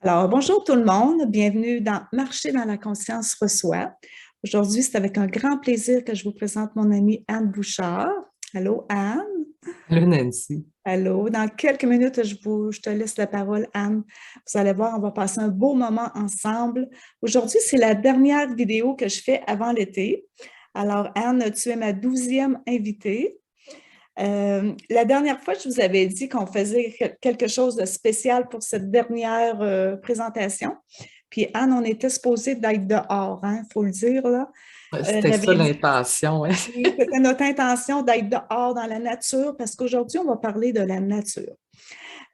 Alors, bonjour tout le monde, bienvenue dans Marcher dans la conscience reçoit. Aujourd'hui, c'est avec un grand plaisir que je vous présente mon amie Anne Bouchard. Allô, Anne? Allô, Nancy. Allô, dans quelques minutes, je te laisse la parole, Anne. Vous allez voir, on va passer un beau moment ensemble. Aujourd'hui, c'est la dernière vidéo que je fais avant l'été. Alors, Anne, tu es ma 12e invitée. La dernière fois, je vous avais dit qu'on faisait quelque chose de spécial pour cette dernière présentation. Puis Anne, on était supposé d'être dehors, il faut le dire, là. C'était ça J'avais dit, l'intention, hein. oui, c'était notre intention d'être dehors dans la nature parce qu'aujourd'hui, on va parler de la nature.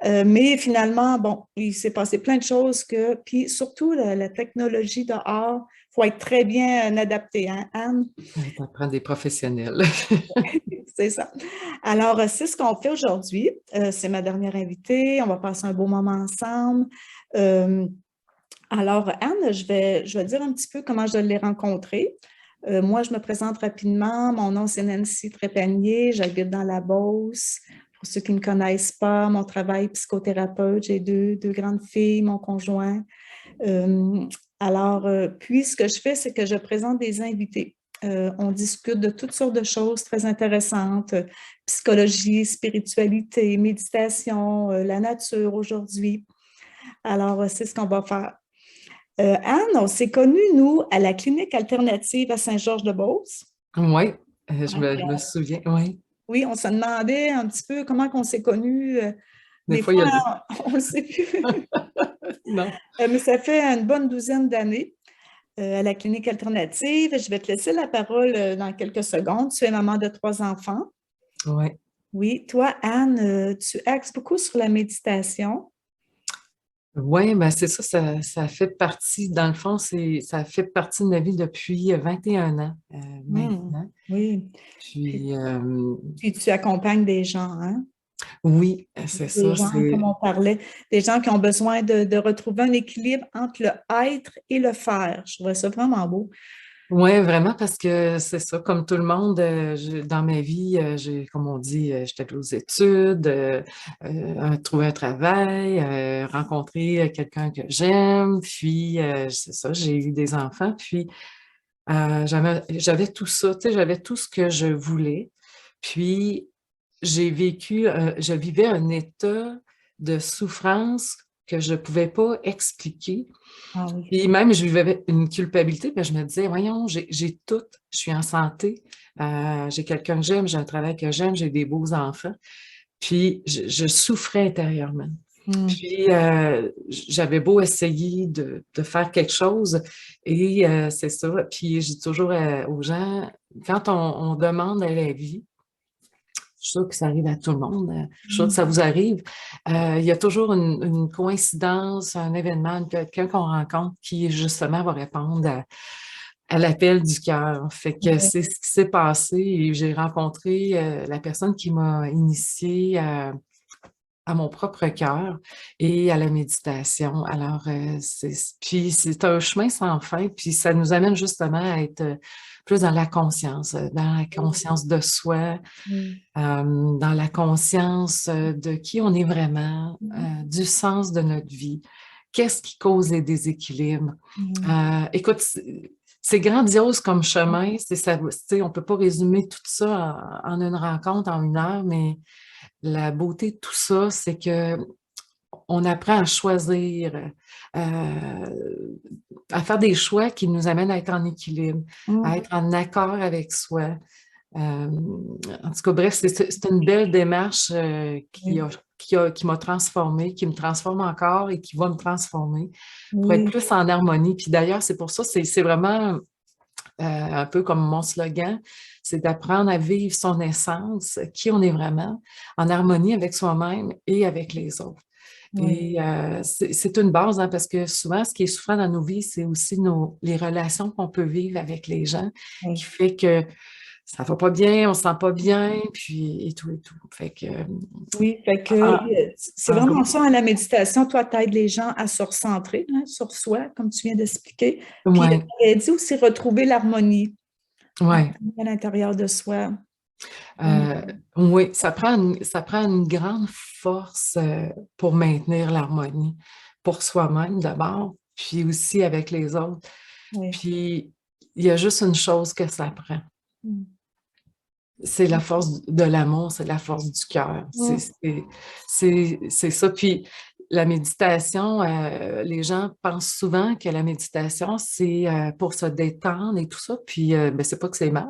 Mais finalement, bon, il s'est passé plein de choses puis surtout la technologie dehors, il faut être très bien adapté, hein, Anne? Ça prend des professionnels. C'est ça. Alors, c'est ce qu'on fait aujourd'hui. C'est ma dernière invitée. On va passer un beau moment ensemble. Euh, alors, Anne, je vais dire un petit peu comment je l'ai rencontrée. Moi, je me présente rapidement. Mon nom, c'est Nancy Trépanier. J'habite dans la Beauce. Pour ceux qui ne me connaissent pas, mon travail psychothérapeute, j'ai deux grandes filles, mon conjoint. Euh, puis ce que je fais, c'est que je présente des invités. On discute de toutes sortes de choses très intéressantes, psychologie, spiritualité, méditation, la nature aujourd'hui. Alors, c'est ce qu'on va faire. Anne, on s'est connus, nous, à la clinique alternative à Saint-Georges-de-Beauce. Oui, je Hein, me souviens, oui. oui, on se demandait un petit peu comment on s'est connus. Des Des fois, il y fois, a des... on ne sait plus. Non. Mais ça fait une bonne douzaine d'années. À la clinique alternative. Je vais te laisser la parole dans quelques secondes. Tu es maman de 3 enfants. Oui. Oui, toi, Anne, tu axes beaucoup sur la méditation. Oui, ben c'est ça, ça fait partie, dans le fond, ça fait partie de ma vie depuis 21 ans Hmm, maintenant. oui. Puis, Puis, puis tu accompagnes des gens, hein? oui, c'est Des ça, gens, comme c'est... on parlait, des gens qui ont besoin de retrouver un équilibre entre le être et le faire. Je trouvais ça vraiment beau. Oui, vraiment, parce que c'est ça, comme tout le monde, dans ma vie, j'ai, comme on dit, j'étais allée aux études, trouvé un travail, rencontré quelqu'un que j'aime, puis c'est ça, j'ai eu des enfants, puis j'avais tout ça, tu sais, j'avais tout ce que je voulais, puis je vivais un état de souffrance que je ne pouvais pas expliquer. Ah oui. Puis même, je vivais une culpabilité, puis je me disais, voyons, j'ai tout, je suis en santé, j'ai quelqu'un que j'aime, j'ai un travail que j'aime, j'ai des beaux enfants. Puis je souffrais intérieurement. Hmm. Puis j'avais beau essayer de faire quelque chose, et c'est ça. Puis je dis toujours aux gens, quand on demande à la vie, je suis sûre que ça arrive à tout le monde. Je suis sûre que ça Hmm. vous arrive. Il y a toujours une coïncidence, un événement, quelqu'un qu'on rencontre qui, justement, va répondre à l'appel du cœur. Fait que Oui. c'est ce qui s'est passé et j'ai rencontré la personne qui m'a initiée à mon propre cœur et à la méditation. Alors, puis c'est un chemin sans fin, puis ça nous amène justement à être plus dans la conscience de soi, Hmm. dans la conscience de qui on est vraiment, du sens de notre vie, qu'est-ce qui cause les déséquilibres. Hmm. Écoute, c'est grandiose comme chemin, c'est ça, tu sais, on ne peut pas résumer tout ça en une rencontre, en 1 heure, mais la beauté de tout ça, c'est que on apprend à choisir, à faire des choix qui nous amènent à être en équilibre, à Hmm. être en accord avec soi. En tout cas, bref, c'est une belle démarche Oui. qui m'a transformée, qui me transforme encore et qui va me transformer pour être Oui. plus en harmonie. Puis d'ailleurs, c'est pour ça, c'est vraiment un peu comme mon slogan, c'est d'apprendre à vivre son essence, qui on est vraiment, en harmonie avec soi-même et avec les autres. Oui. Et c'est une base, hein, parce que souvent, ce qui est souffrant dans nos vies, c'est aussi les relations qu'on peut vivre avec les gens, qui Oui. fait que ça va pas bien, on se sent pas bien, puis et tout et tout. Fait que, Oui, fait que en, c'est en vraiment gros, ça, hein, la méditation. Toi, tu aides les gens à se recentrer, hein, sur soi, comme tu viens d'expliquer. Puis, ouais, elle dit aussi retrouver l'harmonie ouais. à l'intérieur de soi. Euh, oui, ça prend une grande force pour maintenir l'harmonie pour soi-même d'abord, puis aussi avec les autres. Oui. Puis, il y a juste une chose que ça prend. Mm. C'est la force de l'amour, c'est la force du cœur. Mm. C'est ça. Puis la méditation, les gens pensent souvent que la méditation, c'est pour se détendre et tout ça. Puis ben, c'est pas que c'est mal,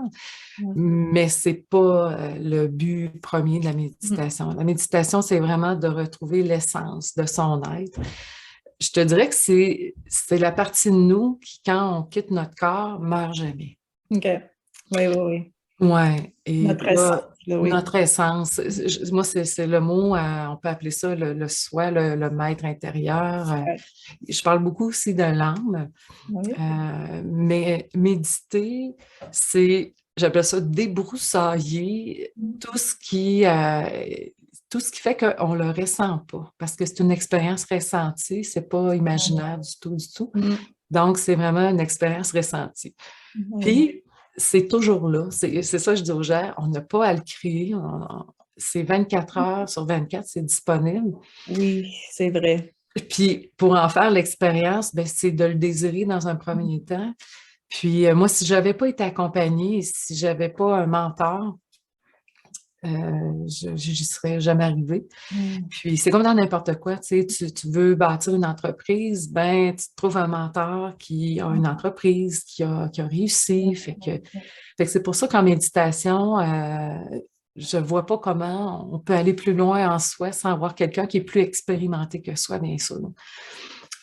Mm. mais c'est pas le but premier de la Mm. méditation. La méditation, c'est vraiment de retrouver l'essence de son être. Je te dirais que c'est la partie de nous qui, quand on quitte notre corps, meurt jamais. OK. Oui, oui, oui. Ouais, et Notre là, essence, là, oui. notre essence, moi, c'est le mot, on peut appeler ça le soi, le maître intérieur. Ouais. Je parle beaucoup aussi de l'âme, Oui. mais méditer, j'appelle ça débroussailler tout ce qui fait qu'on le ressent pas, parce que c'est une expérience ressentie, c'est pas imaginaire du tout, du tout. Mm. Donc, c'est vraiment une expérience ressentie. Oui. Puis, c'est toujours là. C'est ça que je dis aux gens, on n'a pas à le créer. C'est 24 heures sur 24, c'est disponible. Oui, c'est vrai. Puis, pour en faire l'expérience, ben, c'est de le désirer dans un premier temps. Puis, moi, si je n'avais pas été accompagnée, si je n'avais pas un mentor, j'y serais jamais arrivée. Mm. Puis c'est comme dans n'importe quoi, tu veux bâtir une entreprise, ben tu trouves un mentor qui a une entreprise, qui a réussi. Fait que c'est pour ça qu'en méditation, je vois pas comment on peut aller plus loin en soi sans avoir quelqu'un qui est plus expérimenté que soi, bien sûr.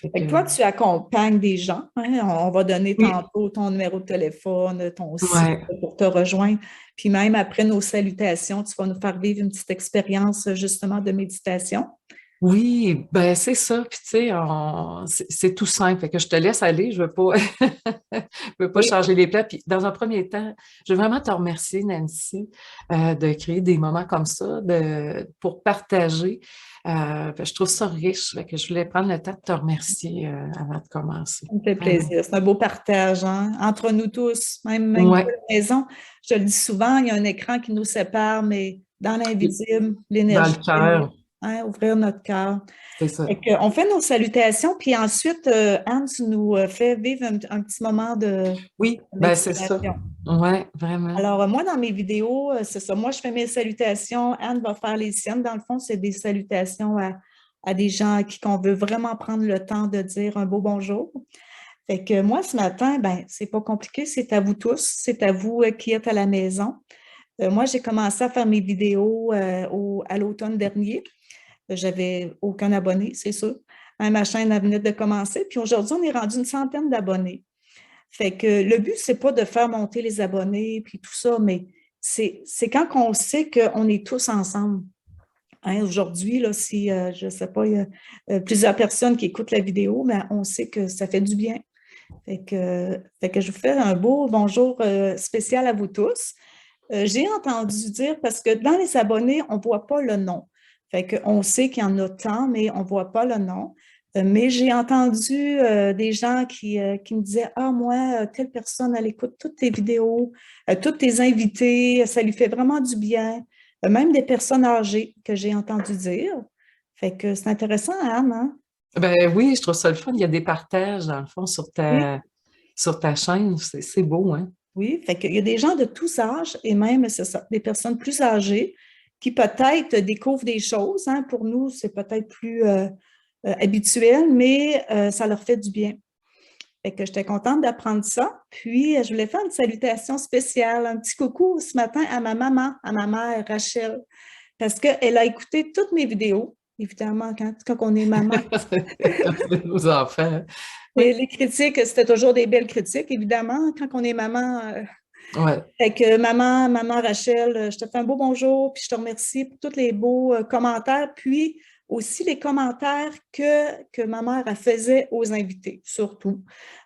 Fait Fait que, que toi, tu accompagnes des gens, hein? On va donner oui, tantôt ton numéro de téléphone, ton site ouais. pour te rejoindre. Puis même après nos salutations, tu vas nous faire vivre une petite expérience justement de méditation. Oui, ben c'est ça. Puis tu sais, c'est tout simple. Fait que je te laisse aller. Je veux pas, je veux pas Oui. changer les plats. Puis dans un premier temps, je veux vraiment te remercier, Nancy, de créer des moments comme ça, pour partager. Je trouve ça riche. Fait que je voulais prendre le temps de te remercier avant de commencer. Ça me fait Vraiment. plaisir. C'est un beau partage, hein? Entre nous tous, même à Ouais. la maison. Je te le dis souvent, il y a un écran qui nous sépare, mais dans l'invisible, Dans l'énergie le est là, cœur, hein? Ouvrir notre cœur. c'est ça. Fait que, on fait nos salutations, puis ensuite, Anne, tu nous fais vivre un petit moment de Oui, ben c'est ça. méditation. Ouais, vraiment. Alors, moi, dans mes vidéos, c'est ça. Moi, je fais mes salutations. Anne va faire les siennes. Dans le fond, c'est des salutations à des gens à qui on veut vraiment prendre le temps de dire un beau bonjour. Fait que moi, ce matin, ben, c'est pas compliqué. C'est à vous tous. C'est à vous qui êtes à la maison. Moi, j'ai commencé à faire mes vidéos à l'automne dernier. J'avais aucun abonné, c'est sûr. Hein, ma chaîne elle venait de commencer. Puis aujourd'hui, on est rendu une centaine d'abonnés. Fait que le but, c'est pas de faire monter les abonnés puis tout ça, mais c'est quand on sait qu'on est tous ensemble. Hein, aujourd'hui, là, si, je ne sais pas, il y a plusieurs personnes qui écoutent la vidéo, mais on sait que ça fait du bien. Fait que je vous fais un beau bonjour spécial à vous tous. J'ai entendu dire, parce que dans les abonnés, on ne voit pas le nom. Fait qu'on sait qu'il y en a tant, mais on ne voit pas le nom. Mais j'ai entendu des gens qui me disaient, ah, moi, telle personne, elle écoute toutes tes vidéos, toutes tes invités, ça lui fait vraiment du bien. Même des personnes âgées que j'ai entendu dire. Fait que c'est intéressant, Anne, hein? Ben oui, je trouve ça le fun. Il y a des partages, dans le fond, Oui. sur ta chaîne. C'est beau, hein? Oui, fait qu'il y a des gens de tous âges et même, c'est ça, des personnes plus âgées qui peut-être découvrent des choses, hein. Pour nous, c'est peut-être plus habituel, mais ça leur fait du bien. Fait que j'étais contente d'apprendre ça. Puis, je voulais faire une salutation spéciale, un petit coucou ce matin à ma maman, à ma mère Rachel, parce qu'elle a écouté toutes mes vidéos. Évidemment, quand on est maman, Nos enfants. et Oui, les critiques, c'était toujours des belles critiques, évidemment. Quand on est maman, ouais. fait que maman Rachel, je te fais un beau bonjour, puis je te remercie pour tous les beaux commentaires, puis aussi les commentaires que ma mère elle faisait aux invités, surtout.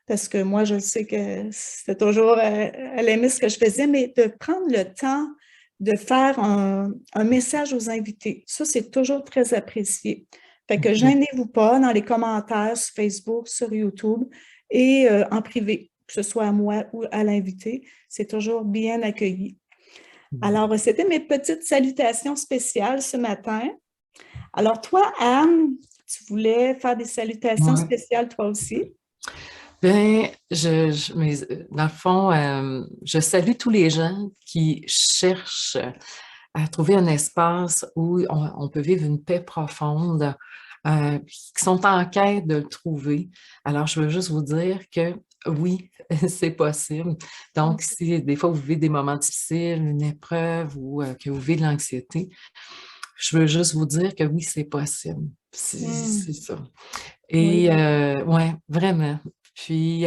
Parce que moi, je sais que c'était toujours, elle aimait ce que je faisais, mais de prendre le temps de faire un message aux invités, ça, c'est toujours très apprécié. Fait que Mhm. gênez-vous pas dans les commentaires sur Facebook, sur YouTube et en privé, que ce soit à moi ou à l'invité. C'est toujours bien accueilli. Alors, c'était mes petites salutations spéciales ce matin. Alors, toi, Anne, tu voulais faire des salutations Ouais. spéciales toi aussi? Bien, dans le fond, je salue tous les gens qui cherchent à trouver un espace où on peut vivre une paix profonde, qui sont en quête de le trouver. Alors, je veux juste vous dire que oui, c'est possible. Donc, si des fois vous vivez des moments difficiles, une épreuve ou que vous vivez de l'anxiété, je veux juste vous dire que oui, c'est possible. C'est ça. Oui, Et ouais, vraiment. Puis,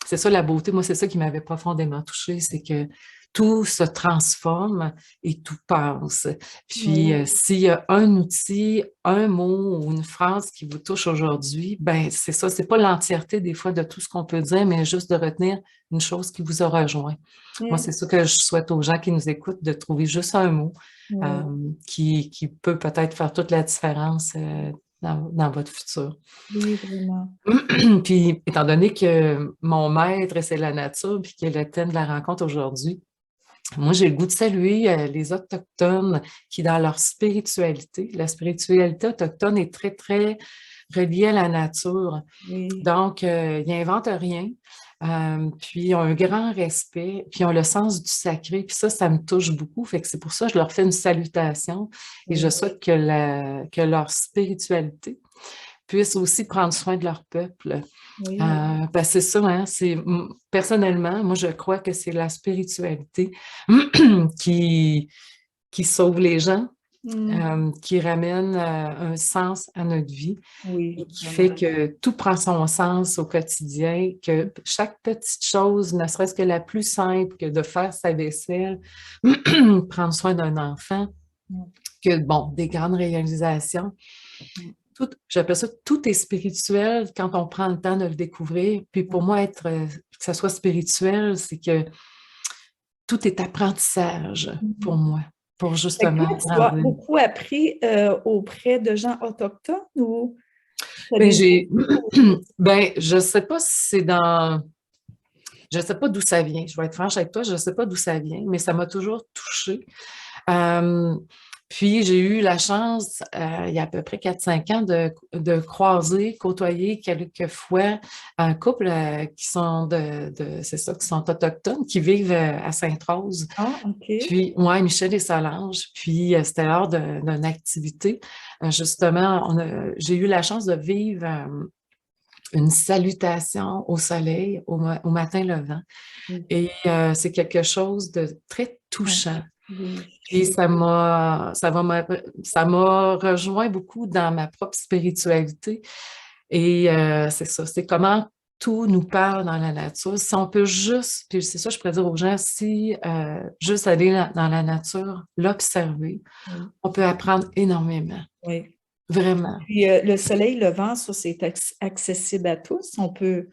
c'est ça la beauté. Moi, c'est ça qui m'avait profondément touchée, c'est que tout se transforme et tout passe. Puis, oui, s'il y a un outil, un mot ou une phrase qui vous touche aujourd'hui, ben c'est ça. C'est pas l'entièreté des fois de tout ce qu'on peut dire, mais juste de retenir une chose qui vous a rejoint. Moi, c'est ça que je souhaite aux gens qui nous écoutent, de trouver juste un mot oui, qui peut peut-être faire toute la différence dans votre futur. oui, vraiment. Puis, étant donné que mon maître, c'est la nature, puis que le thème de la rencontre aujourd'hui, moi, j'ai le goût de saluer les Autochtones qui, dans leur spiritualité, la spiritualité autochtone est très, très reliée à la nature. Oui, Donc, ils n'inventent rien. Puis, ils ont un grand respect, puis ils ont le sens du sacré. Puis ça me touche beaucoup. Fait que c'est pour ça que je leur fais une salutation et je oui, souhaite que leur spiritualité puisse aussi prendre soin de leur peuple. oui. Ben, c'est ça, hein, personnellement, moi je crois que c'est la spiritualité qui, qui sauve les gens, qui ramène un sens à notre vie Oui, et qui fait vraiment. que tout prend son sens au quotidien, que chaque petite chose, ne serait-ce que la plus simple que de faire sa vaisselle, prendre soin d'un enfant, que bon, des grandes réalisations. J'appelle ça tout est spirituel quand on prend le temps de le découvrir. Puis pour moi, que ça soit spirituel, c'est que tout est apprentissage pour moi, pour Fait que toi, justement tu as grandir. beaucoup appris auprès de gens autochtones ou tu as Ben, des amis? ben, je sais pas si c'est je sais pas d'où ça vient. Je vais être franche avec toi, je sais pas d'où ça vient, mais ça m'a toujours touchée. Euh, Puis, j'ai eu la chance, il y a à peu près 4-5 ans, de croiser, côtoyer quelques fois un couple qui sont c'est ça, qui sont autochtones, qui vivent à Sainte-Rose. Ah, OK. Puis, ouais, Michel et Solange. Puis, c'était lors d'une activité. Justement, j'ai eu la chance de vivre une salutation au soleil au matin levant. Oui. Et c'est quelque chose de très Ah, touchant. oui. Puis ça m'a rejoint beaucoup dans ma propre spiritualité. Et c'est ça, c'est comment tout nous parle dans la nature. Si on peut juste, puis c'est ça, je pourrais dire aux gens, si juste aller dans la nature, l'observer, Oui. on peut apprendre énormément, Oui. vraiment. Puis le soleil levant, ça, c'est accessible à tous. On peut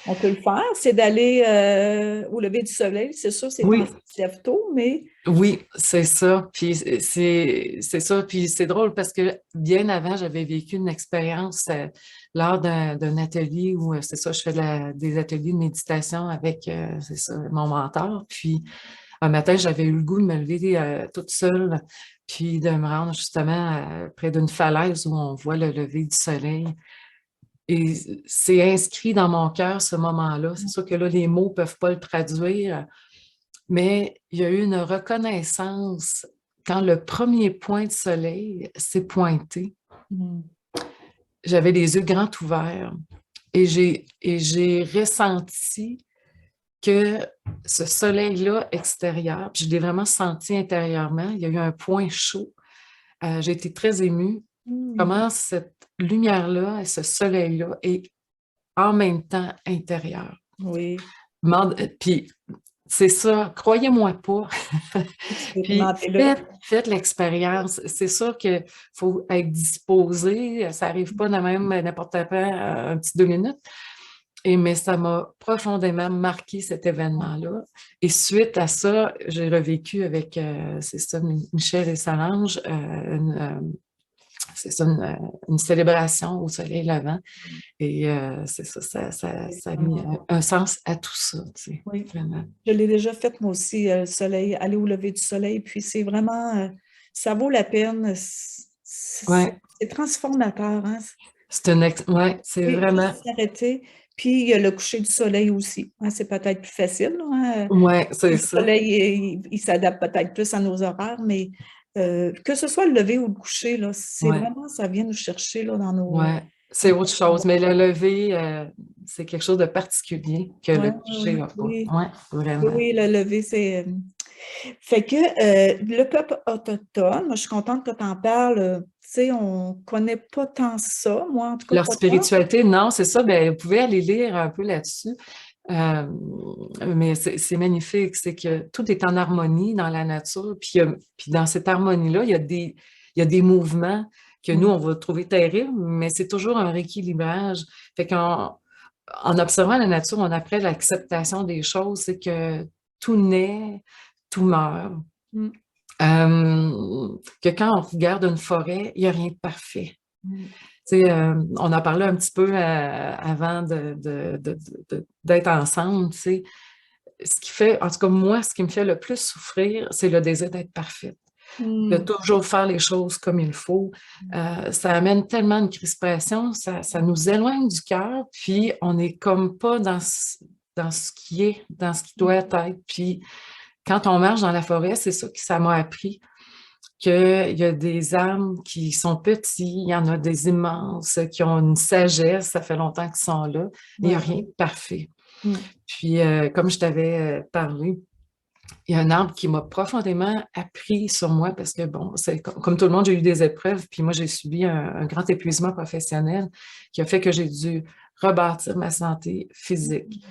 le faire. C'est d'aller au lever du soleil. C'est sûr, c'est temps Oui, qui se lève tôt, mais oui, c'est ça. Puis c'est ça. Puis c'est drôle parce que bien avant, j'avais vécu une expérience lors d'un atelier où, c'est ça, je fais des ateliers de méditation avec, c'est ça, mon mentor. Puis un matin, j'avais eu le goût de me lever toute seule, puis de me rendre justement près d'une falaise où on voit le lever du soleil. Et c'est inscrit dans mon cœur ce moment-là. C'est sûr que là, les mots ne peuvent pas le traduire, mais il y a eu une reconnaissance quand le premier point de soleil s'est pointé. mm, J'avais les yeux grands ouverts et j'ai ressenti que ce soleil-là extérieur, puis je l'ai vraiment senti intérieurement, il y a eu un point chaud. J'ai été très émue. mm, Comment cette lumière-là et ce soleil-là est en même temps intérieur. oui, Puis c'est ça, croyez-moi pas. Puis expérimenter-le. faites l'expérience. C'est sûr qu'il faut être disposé. Ça n'arrive pas de même n'importe quand, un petit 2 minutes. Mais ça m'a profondément marqué cet événement-là. Et suite à ça, j'ai revécu avec, c'est ça, Michel et Solange, c'est ça, une célébration au soleil levant. Et c'est ça, ça a mis un sens à tout ça, tu sais, Oui, vraiment. je l'ai déjà fait moi aussi, le soleil, aller au lever du soleil, puis c'est vraiment, ça vaut la peine, Ouais, c'est transformateur, hein? ouais, c'est Et vraiment, juste s'arrêter, puis il y a le coucher du soleil aussi, hein, c'est peut-être plus facile, là, hein? ouais, Le c'est ça. soleil, il s'adapte peut-être plus à nos horaires, mais que ce soit le lever ou le coucher, là, c'est Ouais, vraiment, ça vient nous chercher là, dans nos... ouais, c'est autre chose. Mais le lever, c'est quelque chose de particulier que Oui, le oui, coucher oui, n'a pas. oui. Ouais, Oui, vraiment. oui, le lever, c'est... Fait que le peuple autochtone, moi, je suis contente que tu en parles. Tu sais, on ne connaît pas tant ça, moi, en tout cas, Leur pas tant. spiritualité, non, c'est ça. Ben, vous pouvez aller lire un peu là-dessus. Euh, mais c'est magnifique. C'est que tout est en harmonie dans la nature. Puis, puis dans cette harmonie-là, il y a des mouvements que nous, Mm. on va trouver terribles, mais c'est toujours un rééquilibrage. Fait en observant la nature, on apprend l'acceptation des choses. C'est que tout naît, tout meurt. Mm. Que quand on regarde une forêt, il n'y a rien de parfait. Mm. Tu sais, on a parlé un petit peu avant d'être ensemble, tu sais. Ce qui fait, en tout cas, moi, ce qui me fait le plus souffrir, c'est le désir d'être parfaite, de Mm. toujours faire les choses comme il faut. Ça amène tellement de crispation, ça nous éloigne du cœur, puis on n'est comme pas dans ce qui est, dans ce qui doit être. Puis quand on marche dans la forêt, c'est ça que ça m'a appris qu'il y a des âmes qui sont petits, il y en a des immenses, qui ont une sagesse, ça fait longtemps qu'ils sont là. Il n'y a Ouais. rien de parfait. Mm. Puis, comme je t'avais parlé, il y a un arbre qui m'a profondément appris sur moi parce que, bon, c'est comme tout le monde, j'ai eu des épreuves, puis moi, j'ai subi un grand épuisement professionnel qui a fait que j'ai dû rebâtir ma santé physique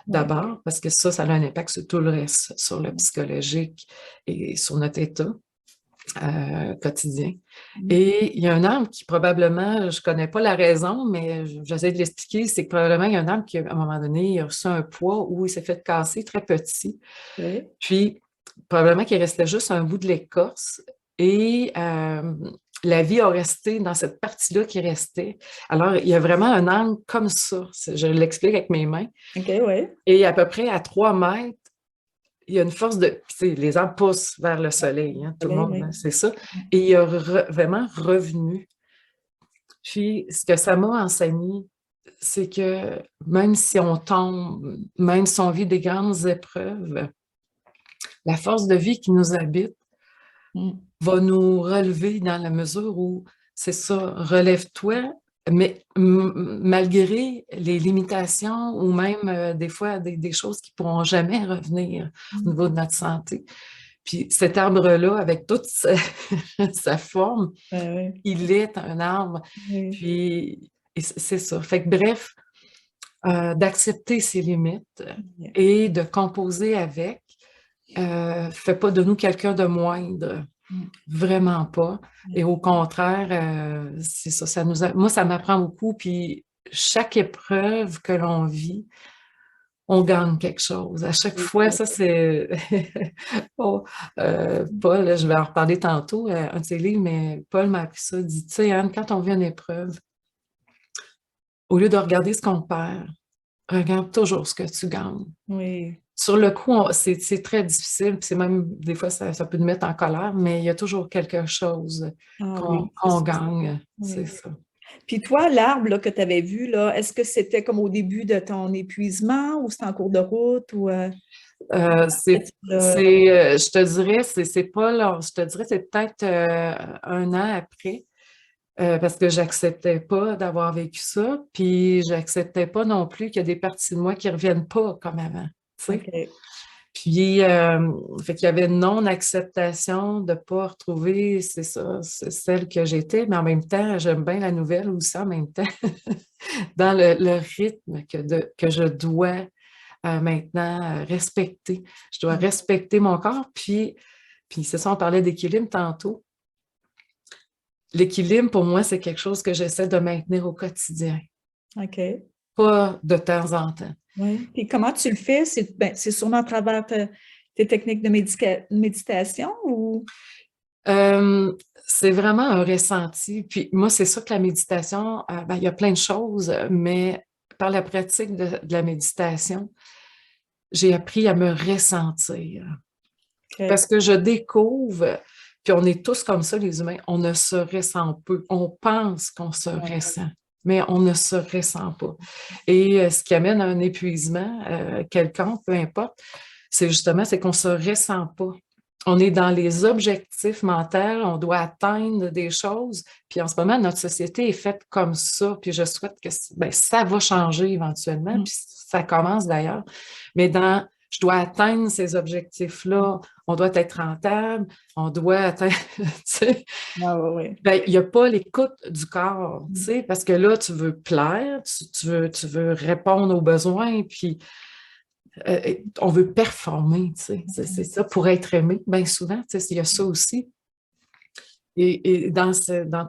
Ouais. d'abord, parce que ça a un impact sur tout le reste, sur le psychologique et sur notre état quotidien. Mm. Et il y a un arbre qui probablement, je ne connais pas la raison, mais j'essaie de l'expliquer, c'est que probablement il y a un arbre qui, à un moment donné, il a reçu un poids où il s'est fait casser très petit. Oui. Puis, probablement qu'il restait juste un bout de l'écorce et la vie a resté dans cette partie-là qui restait. Alors, il y a vraiment un angle comme ça. Je l'explique avec mes mains. OK, oui. Et à peu près à 3 mètres, il y a une force de... Tu sais, les arbres poussent vers le soleil, hein, tout le Soleil, monde, oui. hein, c'est ça. Et il a vraiment revenu. Puis, ce que ça m'a enseigné, c'est que même si on tombe, même si on vit des grandes épreuves, la force de vie qui nous habite Mm. va nous relever dans la mesure où, c'est ça, relève-toi, mais malgré les limitations ou même des fois des choses qui ne pourront jamais revenir au Mm. niveau de notre santé. Puis cet arbre-là, avec toute sa forme, Oui, il est un arbre. oui. Puis c'est ça. Fait que bref, d'accepter ses limites Oui. et de composer avec, fait pas de nous quelqu'un de moindre. Mm. Vraiment pas. Et Oui. au contraire, c'est ça, moi, ça m'apprend beaucoup. Puis chaque épreuve que l'on vit, on gagne quelque chose. À chaque Oui. fois, ça, c'est... Oh, Paul, je vais en reparler tantôt, un de ses livres, mais Paul m'a appris ça. Il dit, tu sais, Anne, quand on vit une épreuve, au lieu de regarder ce qu'on perd, regarde toujours ce que tu gagnes. Oui. Sur le coup, c'est très difficile, puis c'est même, des fois, ça peut nous mettre en colère, mais il y a toujours quelque chose Ah oui, c'est qu'on ça. gagne, c'est Oui. ça. Puis toi, l'arbre là, que tu avais vu, là, est-ce que c'était comme au début de ton épuisement ou c'était en cours de route ou Je te dirais, c'est pas là, je te dirais, c'est peut-être un an après, parce que j'acceptais pas d'avoir vécu ça, puis j'acceptais pas non plus qu'il y a des parties de moi qui reviennent pas comme avant, tu sais. OK. Puis, fait qu'il y avait une non-acceptation de ne pas retrouver, c'est ça, c'est celle que j'étais, mais en même temps, j'aime bien la nouvelle aussi en même temps, dans le rythme que je dois maintenant respecter. Je dois Mm. respecter mon corps, puis c'est ça, on parlait d'équilibre tantôt. L'équilibre, pour moi, c'est quelque chose que j'essaie de maintenir au quotidien, OK. pas de temps en temps. Oui. Puis comment tu le fais? C'est sûrement à travers tes techniques de méditation ou? Euh, c'est vraiment un ressenti. Puis moi, c'est ça que la méditation, ben, il y a plein de choses, mais par la pratique de la méditation, j'ai appris à me ressentir. OK. Parce que je découvre, puis on est tous comme ça, les humains, on ne se ressent peu. On pense qu'on se Ouais. ressent, mais on ne se ressent pas. Et ce qui amène à un épuisement quelconque, peu importe, c'est justement, c'est qu'on ne se ressent pas. On est dans les objectifs mentaux, on doit atteindre des choses. Puis en ce moment, notre société est faite comme ça. Puis je souhaite que ben, ça va changer éventuellement. Mm. Puis ça commence d'ailleurs. Mais je dois atteindre ces objectifs-là. On doit être rentable. On doit atteindre, tu sais, Ah, ouais, ouais. ben, il n'y a pas l'écoute du corps, tu Mm. sais, parce que là, tu veux plaire, tu veux répondre aux besoins, puis on veut performer, tu sais, c'est ça, pour être aimé, bien souvent, tu sais, il y a ça aussi. Et dans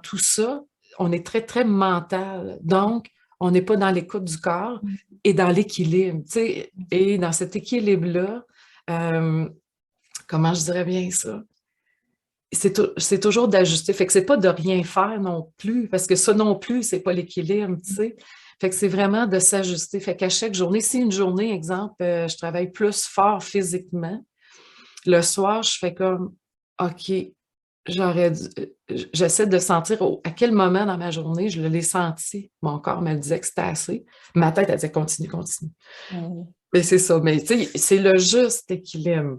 tout ça, on est très, très mental. Donc, on n'est pas dans l'écoute du corps et dans l'équilibre, tu sais, et dans cet équilibre-là, euh, comment je dirais bien ça? C'est toujours d'ajuster. Fait que c'est pas de rien faire non plus, parce que ça non plus, c'est pas l'équilibre, tu sais. Fait que c'est vraiment de s'ajuster. Fait qu'à chaque journée, si une journée, exemple, je travaille plus fort physiquement, le soir, je fais comme, OK, j'essaie de sentir à quel moment dans ma journée je l'ai senti. Mon corps me disait que c'était assez. Ma tête, elle disait, continue, continue. Ouais. Mais c'est ça. Mais tu sais, c'est le juste équilibre.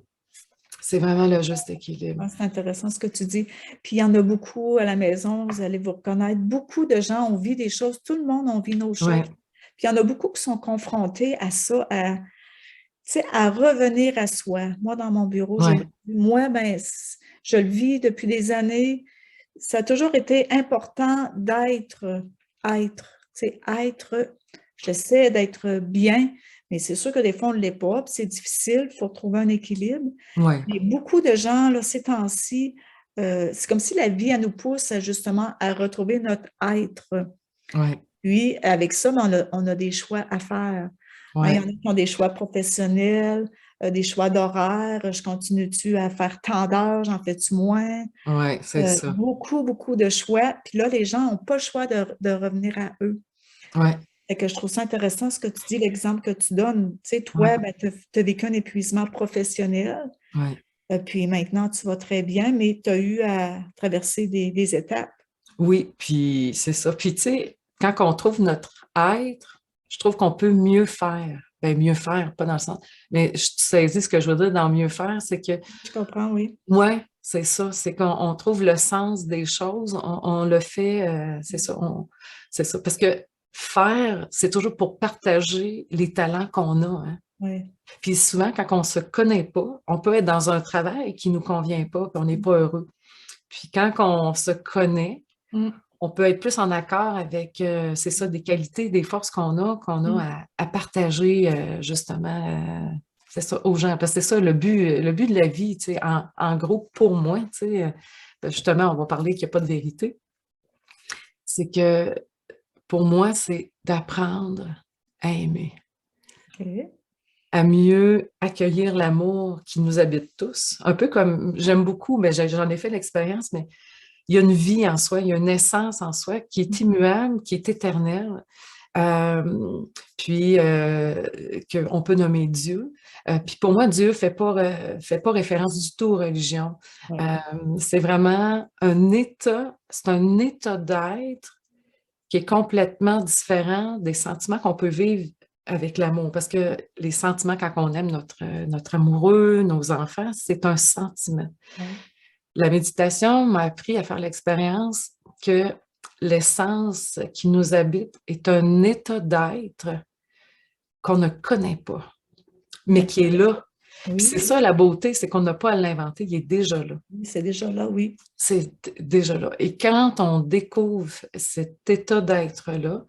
C'est vraiment le juste équilibre. Ah, c'est intéressant ce que tu dis. Puis il y en a beaucoup à la maison, vous allez vous reconnaître. Beaucoup de gens ont vu des choses, tout le monde a vu nos choses. Ouais, Puis il y en a beaucoup qui sont confrontés à ça, tu sais, à revenir à soi. Moi, dans mon bureau, ouais, moi, ben, je le vis depuis des années. Ça a toujours été important être, tu sais, être. J'essaie d'être bien, mais c'est sûr que des fois, on ne l'est pas, puis c'est difficile, il faut trouver un équilibre. ouais, Mais beaucoup de gens, là, ces temps-ci, c'est comme si la vie, elle nous pousse justement à retrouver notre être. ouais, Puis, avec ça, ben, on a des choix à faire. Hein, il y en a ouais, qui ont des choix professionnels, des choix d'horaire. Je continue-tu à faire tant d'heures, j'en fais-tu moins? ouais, c'est ça. Beaucoup, beaucoup de choix. Puis là, les gens n'ont pas le choix de revenir à eux. Ouais, Fait que je trouve ça intéressant ce que tu dis, l'exemple que tu donnes. Tu sais, toi, ouais, ben, tu as vécu un épuisement professionnel. ouais. Puis maintenant, tu vas très bien, mais tu as eu à traverser des étapes. Oui, puis c'est ça. Puis tu sais, quand on trouve notre être, je trouve qu'on peut mieux faire. Ben, mieux faire, pas dans le sens. Mais je saisis ce que je veux dire dans mieux faire, c'est que, Je comprends, oui. ouais, c'est ça. C'est qu'on trouve le sens des choses, on le fait, c'est ça. C'est ça. Parce que faire, c'est toujours pour partager les talents qu'on a, hein. Oui. Puis souvent, quand on ne se connaît pas, on peut être dans un travail qui ne nous convient pas, puis on n'est pas heureux. Puis quand on se connaît, Mm. on peut être plus en accord avec, c'est ça, des qualités, des forces qu'on a Mm. à partager justement, c'est ça, aux gens. Parce que c'est ça le but de la vie, tu sais, en gros, pour moi, tu sais, justement, on va parler qu'il n'y a pas de vérité. C'est que pour moi, c'est d'apprendre à aimer, OK. à mieux accueillir l'amour qui nous habite tous. Un peu comme, j'aime beaucoup, mais j'en ai fait l'expérience, mais il y a une vie en soi, il y a une essence en soi qui est immuable, qui est éternelle, puis qu'on peut nommer Dieu. Puis pour moi, Dieu fait pas référence du tout aux religions. Ouais. C'est vraiment un état, c'est un état d'être qui est complètement différent des sentiments qu'on peut vivre avec l'amour. Parce que les sentiments, quand on aime notre amoureux, nos enfants, c'est un sentiment. Ouais. La méditation m'a appris à faire l'expérience que l'essence qui nous habite est un état d'être qu'on ne connaît pas, mais qui est Intéressant. là. Puis c'est Oui, ça la beauté, c'est qu'on n'a pas à l'inventer, il est déjà là. oui, c'est déjà là, oui. C'est déjà là. Et quand on découvre cet état d'être-là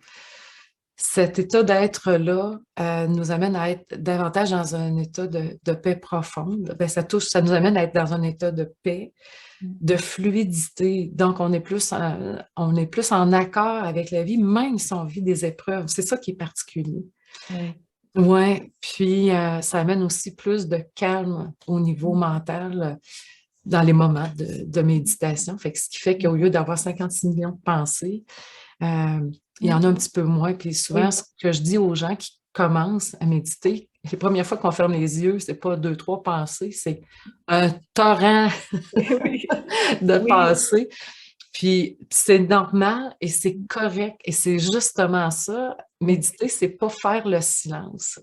nous amène à être davantage dans un état de paix profonde. Ben, ça nous amène à être dans un état de paix, Mm. de fluidité. Donc, on est plus en accord avec la vie, même si on vit des épreuves. C'est ça qui est particulier. Oui. Ouais, puis ça amène aussi plus de calme au niveau Mm. mental. dans les moments de méditation. Fait que ce qui fait qu'au lieu d'avoir 56 millions de pensées, il y en a un petit peu moins. Puis souvent, Oui. ce que je dis aux gens qui commencent à méditer, les premières fois qu'on ferme les yeux, c'est pas deux, trois pensées, c'est un torrent Oui, de oui, pensées. Puis c'est normal et c'est correct. Et c'est justement ça. Méditer, c'est pas faire le silence.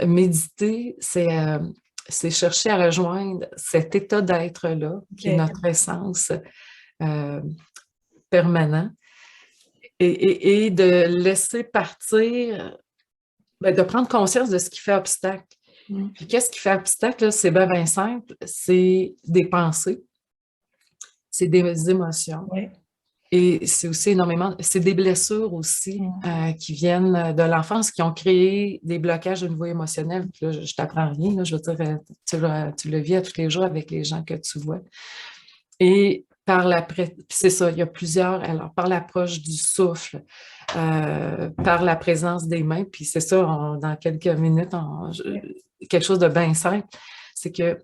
Méditer, c'est chercher à rejoindre cet état d'être-là, qui est ok, notre essence euh, permanent, et de laisser partir, ben, de prendre conscience de ce qui fait obstacle. mm, Puis qu'est-ce qui fait obstacle, là? C'est bien, bien simple, c'est des pensées, c'est des émotions. oui, Et c'est aussi énormément, c'est des blessures aussi mm, qui viennent de l'enfance, qui ont créé des blocages au niveau émotionnel. Puis là, je t'apprends rien, là, je veux dire, tu le vis à tous les jours avec les gens que tu vois. Et c'est ça, il y a plusieurs, alors par l'approche du souffle, par la présence des mains, puis c'est ça, dans quelques minutes, quelque chose de bien simple, c'est que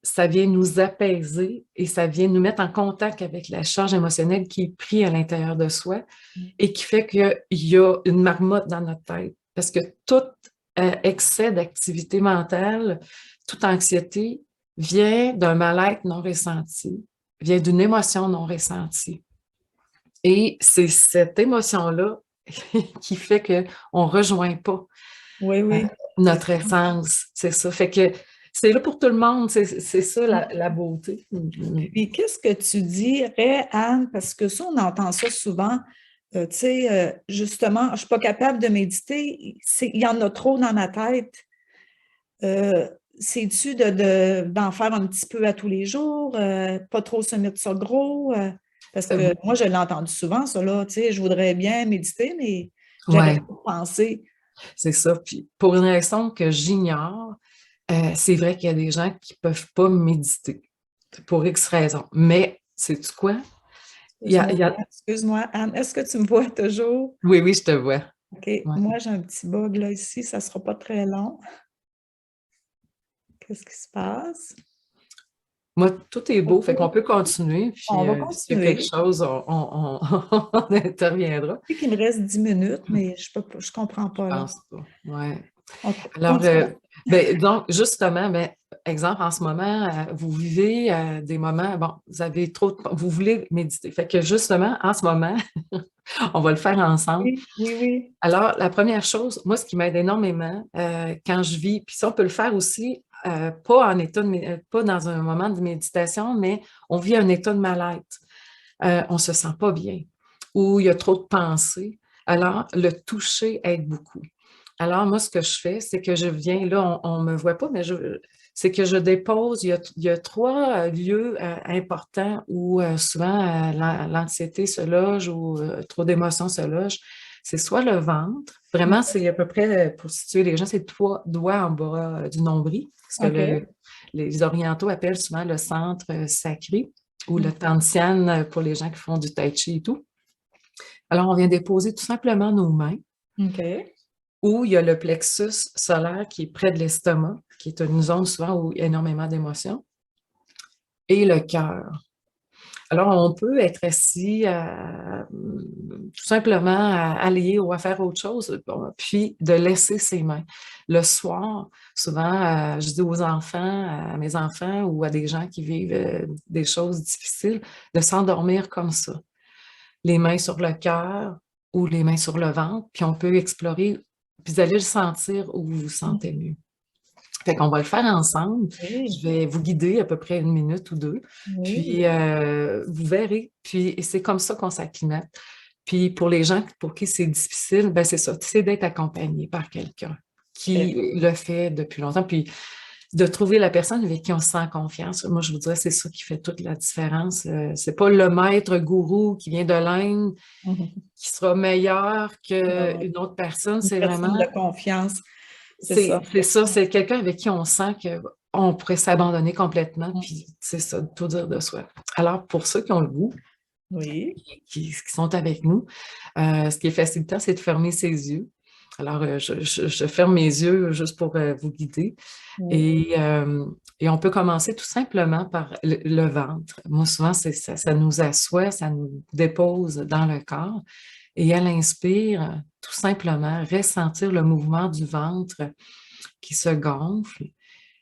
ça vient nous apaiser et ça vient nous mettre en contact avec la charge émotionnelle qui est prise à l'intérieur de soi mm, et qui fait qu'il y a une marmotte dans notre tête. Parce que tout excès d'activité mentale, toute anxiété vient d'un mal-être non ressenti, vient d'une émotion non ressentie. Et c'est cette émotion-là qui fait qu'on ne rejoint pas oui, euh, oui, c'est notre ça. essence. C'est ça. Fait que c'est là pour tout le monde. C'est ça la beauté. Puis, qu'est-ce que tu dirais, Anne, parce que ça, on entend ça souvent, tu sais, justement, je ne suis pas capable de méditer, il y en a trop dans ma tête. Euh, C'est-tu d'en faire un petit peu à tous les jours, pas trop se mettre ça gros? Parce que moi, je l'ai entendu souvent, ça, là, tu sais, je voudrais bien méditer, mais j'arrête Ouais, pas de penser. c'est ça. Puis pour une raison que j'ignore, c'est vrai qu'il y a des gens qui ne peuvent pas méditer pour X raisons. Mais sais-tu quoi? Excuse-moi, Anne, est-ce que tu me vois toujours? Oui, oui, je te vois. OK, Ouais. moi, j'ai un petit bug là ici, ça ne sera pas très long. Qu'est-ce qui se passe? Moi, tout est beau, fait qu'on OK, peut continuer. Puis on va s'il y a quelque continuer. chose, on interviendra. Je sais qu'il me reste 10 minutes, mais je comprends Je pas là. pense pas. Ouais. OK, Alors, continue. ben, donc, justement, ben, exemple, en ce moment, vous vivez des moments, bon, vous avez vous voulez méditer. Fait que justement, en ce moment, on va le faire ensemble. Oui, oui, oui. Alors, la première chose, moi, ce qui m'aide énormément quand je vis, puis ça, on peut le faire aussi, pas en état pas dans un moment de méditation, mais on vit un état de mal-être. On ne se sent pas bien, ou il y a trop de pensées. Alors, le toucher aide beaucoup. Alors, moi, ce que je fais, c'est que je viens, là, on ne me voit pas, mais c'est que je dépose, il y a trois lieux importants où souvent l'anxiété se loge ou trop d'émotions se logent. C'est soit le ventre, vraiment, c'est à peu près, pour situer les gens, c'est trois doigts en bas du nombril, ce que OK. les orientaux appellent souvent le centre sacré ou le Tantian pour les gens qui font du tai chi et tout. Alors, on vient déposer tout simplement nos mains OK. où il y a le plexus solaire qui est près de l'estomac, qui est une zone souvent où il y a énormément d'émotions, et le cœur. Alors, on peut être assis tout simplement à lire ou à faire autre chose, bon, puis de laisser ses mains. Le soir, souvent, je dis aux enfants, à mes enfants ou à des gens qui vivent des choses difficiles, de s'endormir comme ça. Les mains sur le cœur ou les mains sur le ventre, puis on peut explorer, puis vous allez le sentir où vous vous sentez mieux. Fait qu'on va le faire ensemble. Oui, Je vais vous guider à peu près une minute ou deux. oui. Puis vous verrez. Puis c'est comme ça qu'on s'acclimate. Puis pour les gens pour qui c'est difficile, ben c'est ça, c'est d'être accompagné par quelqu'un OK. qui le fait depuis longtemps. Puis de trouver la personne avec qui on se sent confiance. Moi, je vous dirais, c'est ça qui fait toute la différence. C'est pas le maître gourou qui vient de l'Inde Mhm. qui sera meilleur Non, qu'une autre personne. une C'est personne vraiment de confiance, c'est ça. c'est ça, c'est quelqu'un avec qui on sent qu'on pourrait s'abandonner complètement, Mm. puis c'est ça, tout dire de soi. Alors, pour ceux qui ont le goût, Oui. qui sont avec nous, ce qui est facilitant, c'est de fermer ses yeux. Alors, je ferme mes yeux juste pour vous guider. Oui. Et on peut commencer tout simplement par le ventre. Moi, souvent, ça nous assoit, ça nous dépose dans le corps. Et à l'inspire, tout simplement, ressentir le mouvement du ventre qui se gonfle.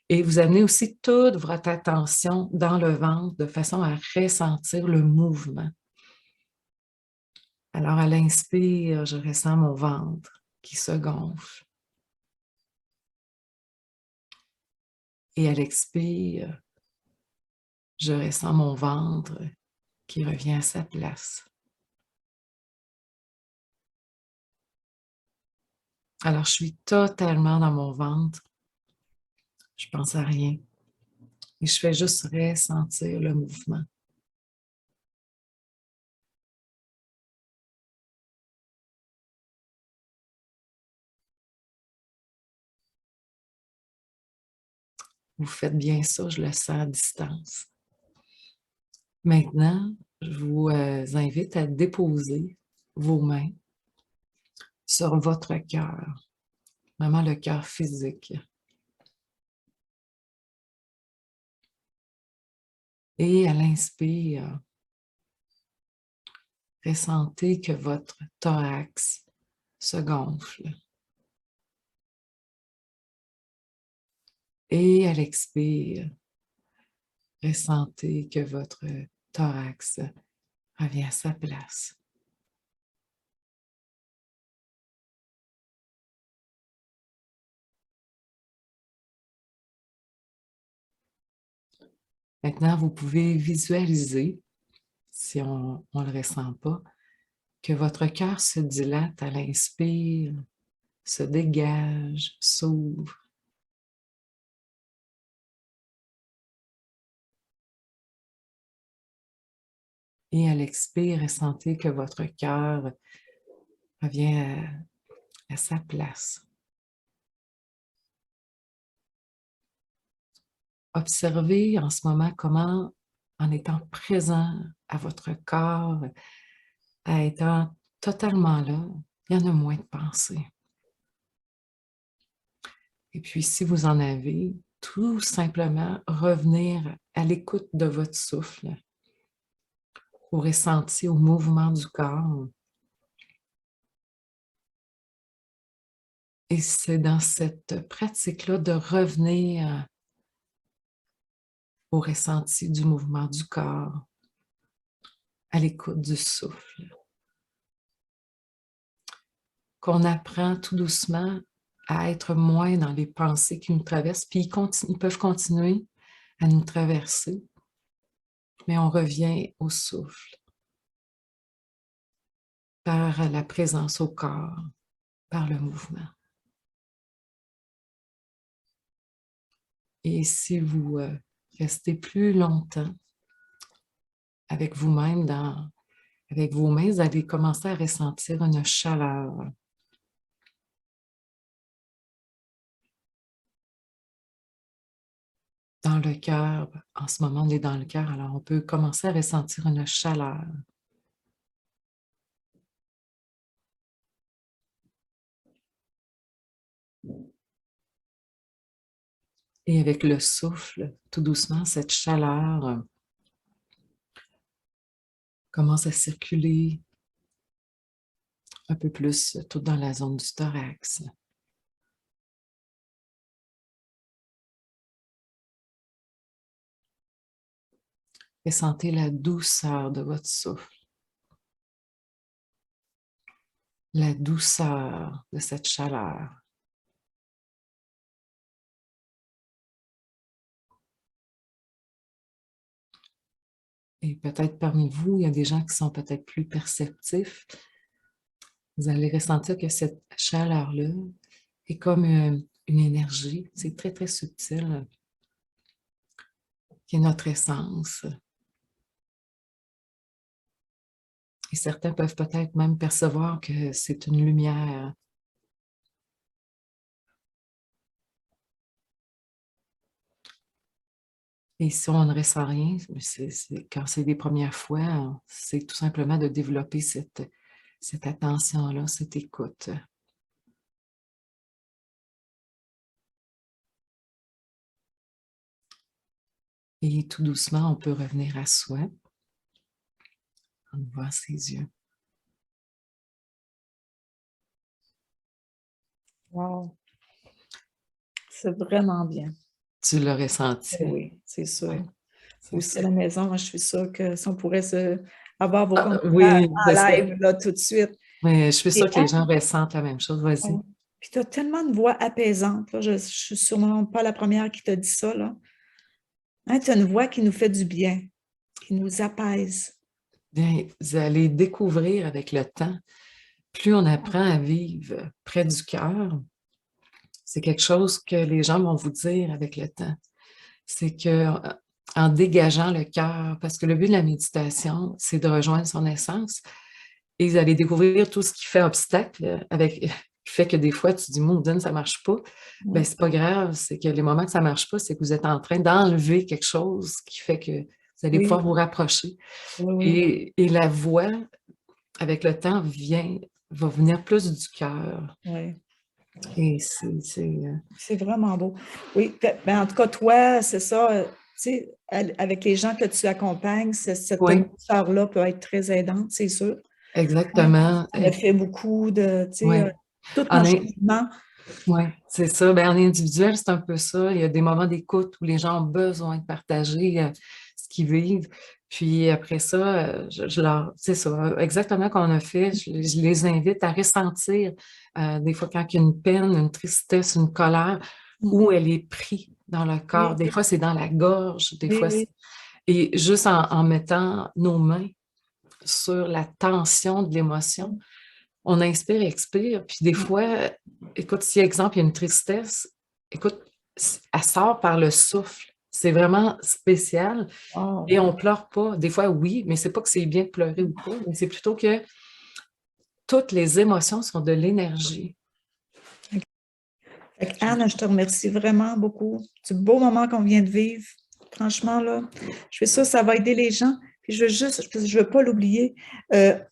Et vous amenez aussi toute votre attention dans le ventre de façon à ressentir le mouvement. Alors, à l'inspire, je ressens mon ventre qui se gonfle. Et à l'expire, je ressens mon ventre qui revient à sa place. Alors, je suis totalement dans mon ventre. Je pense à rien. Et je fais juste ressentir le mouvement. Vous faites bien ça, je le sens à distance. Maintenant, je vous invite à déposer vos mains sur votre cœur, vraiment le cœur physique. Et à l'inspire, ressentez que votre thorax se gonfle. Et à l'expire, ressentez que votre thorax revient à sa place. Maintenant, vous pouvez visualiser, si on ne le ressent pas, que votre cœur se dilate à l'inspire, se dégage, s'ouvre. Et à l'expire, ressentez que votre cœur revient à sa place. Observez en ce moment comment, en étant présent à votre corps, à étant totalement là, il y en a moins de pensées. Et puis, si vous en avez, tout simplement revenir à l'écoute de votre souffle, au ressenti, au mouvement du corps. Et c'est dans cette pratique-là de revenir au ressenti du mouvement du corps, à l'écoute du souffle, qu'on apprend tout doucement à être moins dans les pensées qui nous traversent, puis ils peuvent continuer à nous traverser, mais on revient au souffle, par la présence au corps, par le mouvement. Et si vous restez plus longtemps avec vous-même, avec vos mains, vous allez commencer à ressentir une chaleur. Dans le cœur, en ce moment, on est dans le cœur, alors on peut commencer à ressentir une chaleur. Et avec le souffle, tout doucement, cette chaleur commence à circuler un peu plus tout dans la zone du thorax. Et sentez la douceur de votre souffle. La douceur de cette chaleur. Et peut-être parmi vous, il y a des gens qui sont peut-être plus perceptifs. Vous allez ressentir que cette chaleur-là est comme une énergie. C'est très, très subtil, qui est notre essence. Et certains peuvent peut-être même percevoir que c'est une lumière. Et si on ne ressent rien, quand c'est les premières fois, c'est tout simplement de développer cette attention-là, cette écoute. Et tout doucement, on peut revenir à soi en ouvrant ses yeux. Wow! C'est vraiment bien. Tu l'aurais senti. Oui, c'est sûr. Ouais, c'est Aussi ça. à la maison, moi, je suis sûre que si on pourrait avoir vos Ah, commentaires oui, en c'est ça. live, là, tout de suite. Mais je suis Et sûre que les gens ressentent la même chose. Vas-y. puis tu as tellement de voix apaisante, là. Je ne suis sûrement pas la première qui t'a dit ça, là. Hein, tu as une voix qui nous fait du bien, qui nous apaise. Bien, vous allez découvrir avec le temps, plus on apprend à vivre près du cœur, c'est quelque chose que les gens vont vous dire avec le temps. C'est que en dégageant le cœur, parce que le but de la méditation, c'est de rejoindre son essence, et vous allez découvrir tout ce qui fait obstacle, qui fait que des fois, tu dis, Maudine, ça ne marche pas. Bien, Oui, c'est pas grave, c'est que les moments que ça ne marche pas, c'est que vous êtes en train d'enlever quelque chose qui fait que vous allez pouvoir oui, vous rapprocher. oui, oui. Et la voix, avec le temps, va venir plus du cœur. Oui. Et C'est vraiment beau. Oui, ben, en tout cas, toi, c'est ça, tu sais, avec les gens que tu accompagnes, cette oui, douceur-là peut être très aidante, c'est sûr. Hein, exactement. ça me fait beaucoup de, tu sais, Oui. tout En, notre in- cheminement. ouais, c'est ça. Ben, en individuel, c'est un peu ça. Il y a des moments d'écoute où les gens ont besoin de partager ce qu'ils vivent. Puis après ça, c'est ça, exactement qu'on a fait. Je les invite à ressentir des fois quand il y a une peine, une tristesse, une colère, Mm. où elle est prise dans le corps. Oui, Des fois, c'est dans la gorge, des oui, fois, oui. et juste en mettant nos mains sur la tension de l'émotion, on inspire, expire, puis des fois, écoute, si exemple, il y a une tristesse, écoute, elle sort par le souffle. C'est vraiment spécial Wow. et on pleure pas. Des fois, oui, mais c'est pas que c'est bien de pleurer ou pas, mais c'est plutôt que toutes les émotions sont de l'énergie. Fait que, Anne, je te remercie vraiment beaucoup du beau moment qu'on vient de vivre. Franchement, là, je fais ça, ça va aider les gens. Puis je veux juste, je veux pas l'oublier,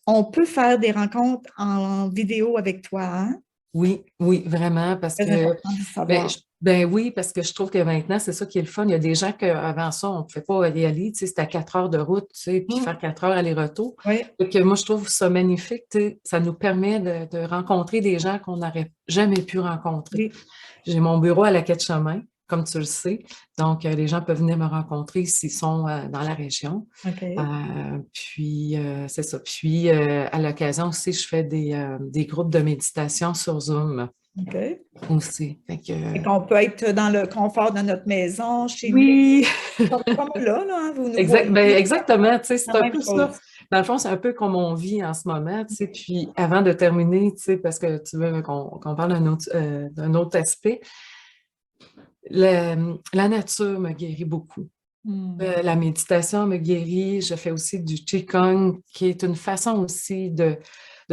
on peut faire des rencontres en vidéo avec toi, hein? Oui, oui, vraiment, parce Très que, important de le savoir. ben oui, parce que je trouve que maintenant, c'est ça qui est le fun. Il y a des gens qu'avant ça, on ne pouvait pas y aller, tu sais, c'était à 4 heures de route, tu sais, puis faire 4 heures aller-retour. Oui, Fait que moi, je trouve ça magnifique, tu sais, ça nous permet de rencontrer des gens qu'on n'aurait jamais pu rencontrer. oui, J'ai mon bureau à la Quai de Chemin, comme tu le sais. Donc, les gens peuvent venir me rencontrer s'ils sont dans la région. OK, Puis, c'est ça. Puis, à l'occasion aussi, je fais des groupes de méditation sur Zoom OK. aussi. Fait que, Et qu'on peut être dans le confort de notre maison, chez nous, oui, comme là, hein, vous nous voyez, exactement. Tu sais, c'est la un même peu ça. chose. Dans le fond, c'est un peu comme on vit en ce moment. Tu sais, puis, avant de terminer, tu sais, parce que tu veux qu'on parle d'un autre aspect, la nature me guérit beaucoup. Hmm. La méditation me guérit. Je fais aussi du Qigong, qui est une façon aussi de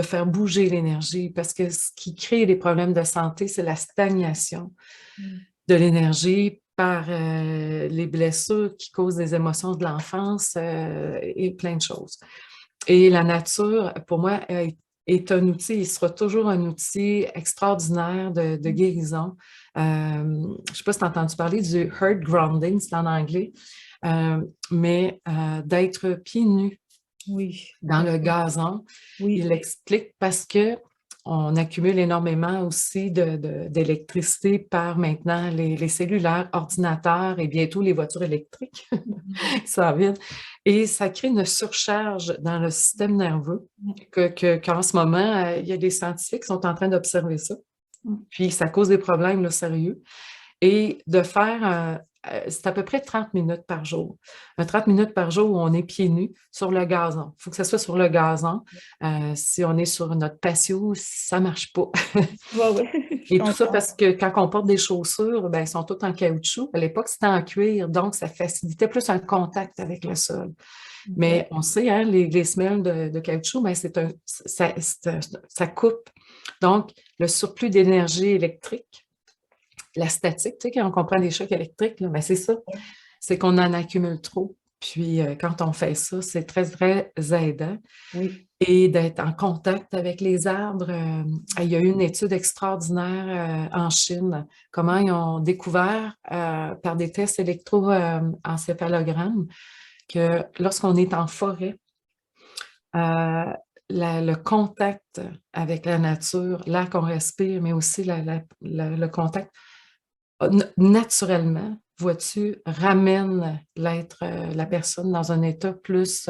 faire bouger l'énergie, parce que ce qui crée des problèmes de santé, c'est la stagnation Hmm. de l'énergie par les blessures qui causent des émotions de l'enfance et plein de choses. Et la nature, pour moi, est un outil, il sera toujours un outil extraordinaire de guérison. Je ne sais pas si tu as entendu parler du Earth Grounding, c'est en anglais, mais d'être pieds nus Oui, dans le gazon, oui. il explique parce que on accumule énormément aussi d'électricité par maintenant les cellulaires, ordinateurs et bientôt les voitures électriques qui s'en viennent. Et ça crée une surcharge dans le système nerveux qu'en ce moment, il y a des scientifiques qui sont en train d'observer ça. Puis ça cause des problèmes là, sérieux. Et de faire, c'est à peu près 30 minutes par jour. 30 minutes par jour où on est pieds nus sur le gazon. Il faut que ce soit sur le gazon. Si on est sur notre patio, ça ne marche pas. Oui, oui, je Et tout ça comprends. parce que quand on porte des chaussures, ben, elles sont toutes en caoutchouc. À l'époque, c'était en cuir, donc ça facilitait plus un contact avec le sol. OK. Mais on sait, hein, les semelles de caoutchouc, ben, ça coupe. Donc, le surplus d'énergie électrique, la statique, tu sais, quand on comprend les chocs électriques, là, ben, c'est ça, c'est qu'on en accumule trop. Puis, quand on fait ça, c'est très, très aidant. Oui. et d'être en contact avec les arbres. Il y a eu une étude extraordinaire en Chine, comment ils ont découvert par des tests électroencéphalogrammes que lorsqu'on est en forêt, euh, le contact avec la nature, l'air qu'on respire, mais aussi le contact, naturellement, vois-tu, ramène la personne dans un état plus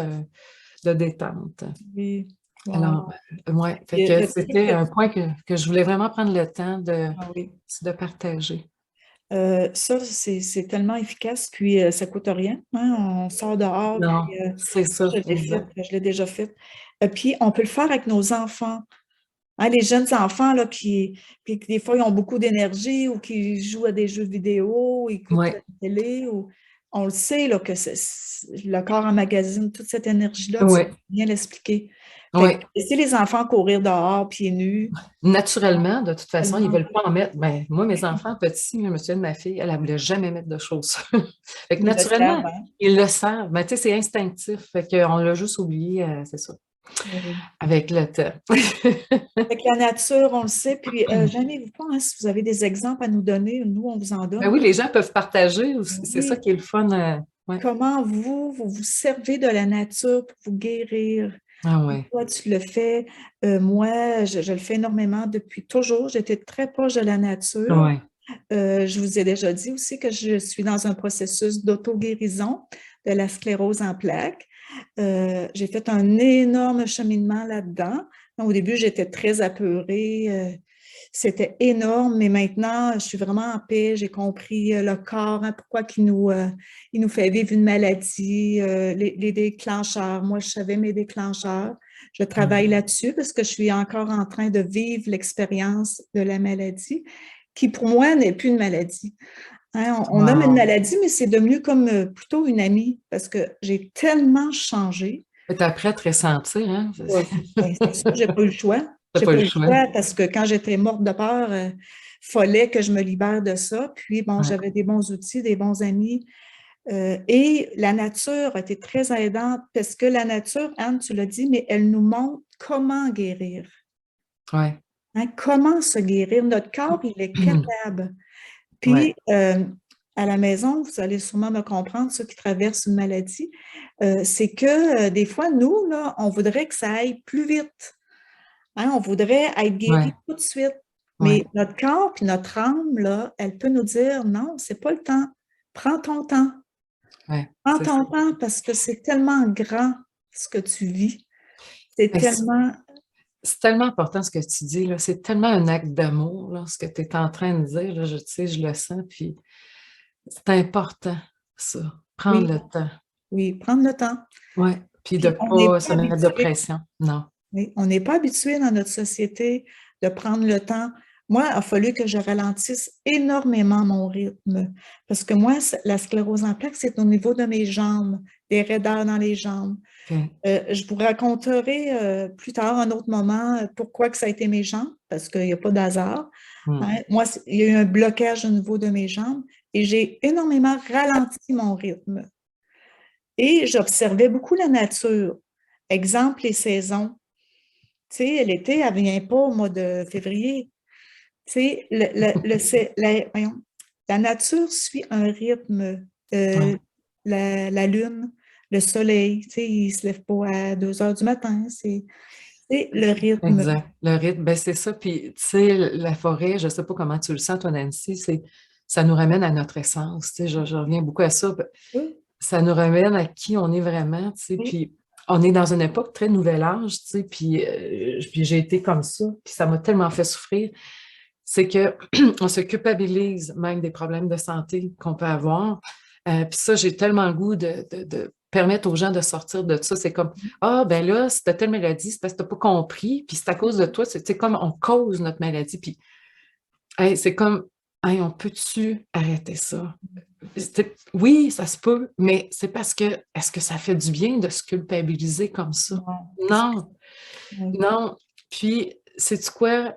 de détente. Oui. Alors, Wow. ouais, fait Et que le truc c'était un point que je voulais vraiment prendre le temps ah oui. de partager. Ça, c'est tellement efficace, puis ça coûte rien, hein. On sort dehors, puis Non, c'est ça, je l'ai fait, exact. je l'ai déjà fait. Puis on peut le faire avec nos enfants. Hein, les jeunes enfants, là, puis des fois, ils ont beaucoup d'énergie ou qui jouent à des jeux vidéo, ou écoutent Oui, la télé, ou on le sait, là, que le corps emmagasine toute cette énergie-là, tu oui, peux bien l'expliquer. Fait que oui. laisser les enfants courir dehors, pieds nus, Naturellement, de toute façon, ils ne tellement, veulent pas en mettre. Ben, moi, mes enfants petits, je me souviens de ma fille, elle ne voulait jamais mettre de chaussures. Fait que ils le savent, naturellement, hein. ils le savent. Mais tu sais, c'est instinctif. Fait qu'on l'a juste oublié, c'est ça, Oui. avec le temps. Avec la nature, on le sait. Puis, gênez-vous pas, hein, si vous avez des exemples à nous donner, nous, on vous en Ben donne. oui, les gens peuvent partager aussi. C'est ça Oui. qui est le fun. Ouais. Comment vous servez de la nature pour vous guérir? Ah ouais. Toi, tu le fais. Moi, je le fais énormément depuis toujours. J'étais très proche de la nature. Ouais. Je vous ai déjà dit aussi que je suis dans un processus d'auto-guérison de la sclérose en plaques. J'ai fait un énorme cheminement là-dedans. Au début, j'étais très apeurée. C'était énorme, mais maintenant, je suis vraiment en paix. J'ai compris le corps, hein, pourquoi il nous fait vivre une maladie, les déclencheurs. Moi, je savais mes déclencheurs. Je travaille Mm. là-dessus parce que je suis encore en train de vivre l'expérience de la maladie, qui pour moi n'est plus une maladie. Hein, on nomme une Wow. maladie, mais c'est devenu comme plutôt une amie parce que j'ai tellement changé. Tu apprends à te ressentir, hein? Ouais. Ben, c'est ça, j'ai pas eu le choix. T'as J'ai pas pas le eu le choix. choix parce que quand j'étais morte de peur, fallait que je me libère de ça. Puis, bon, Ouais. j'avais des bons outils, des bons amis. Et la nature a été très aidante parce que la nature, Anne, tu l'as dit, mais elle nous montre comment guérir. Ouais. Hein, comment se guérir? Notre corps, il est capable. Ouais. Puis, à la maison, vous allez sûrement me comprendre, ceux qui traversent une maladie, c'est que des fois, nous, là, on voudrait que ça aille plus vite. Hein, on voudrait être guéri Ouais. tout de suite. Mais Ouais. notre corps puis notre âme, là, elle peut nous dire non, c'est pas le temps. Prends ton temps. Ouais. Prends C'est ça. ton temps parce que c'est tellement grand ce que tu vis. C'est Ben, tellement. c'est tellement important ce que tu dis, là. C'est tellement un acte d'amour, là, ce que tu es en train de dire, là. Tu sais, je le sens, puis c'est important, ça. Prendre Oui, le temps. oui, prendre le temps. Ouais. Puis de Puis on n'est pas pas se mettre de habitué. pression. Non. Oui, on n'est pas habitué dans notre société de prendre le temps. Moi, il a fallu que je ralentisse énormément mon rythme parce que moi, la sclérose en plaques, c'est au niveau de mes jambes, des raideurs dans les jambes. OK. Je vous raconterai plus tard, un autre moment, pourquoi que ça a été mes jambes, parce qu'il n'y a pas d'hasard. Hmm. Hein. Moi, il y a eu un blocage au niveau de mes jambes et j'ai énormément ralenti mon rythme. Et j'observais beaucoup la nature. Exemple, les saisons. Tu sais, l'été, elle ne vient pas au mois de février. Tu sais, voyons, la nature suit un rythme. Ouais. La lune, le soleil, tu sais, il ne se lève pas à 2 heures du matin. C'est le rythme. Exact. Le rythme, ben c'est ça. Puis, tu sais, la forêt, je ne sais pas comment tu le sens, toi, Nancy, ça nous ramène à notre essence. Tu sais, je reviens beaucoup à ça. Oui, Ça nous ramène à qui on est vraiment, tu sais. oui, Puis, on est dans une époque très nouvel âge, tu sais. Puis j'ai été comme ça. Puis, ça m'a tellement fait souffrir. C'est que on se culpabilise même des problèmes de santé qu'on peut avoir. Puis ça, j'ai tellement le goût de permettre aux gens de sortir de ça. C'est comme, ah, ben là, si t'as telle maladie, c'est parce que t'as pas compris, puis c'est à cause de toi, c'est comme on cause notre maladie. Puis, hey, c'est comme, hey, on peut-tu arrêter ça? Oui, ça se peut, mais c'est parce que, est-ce que ça fait du bien de se culpabiliser comme ça? non, Non, oui. non. Puis, sais-tu quoi?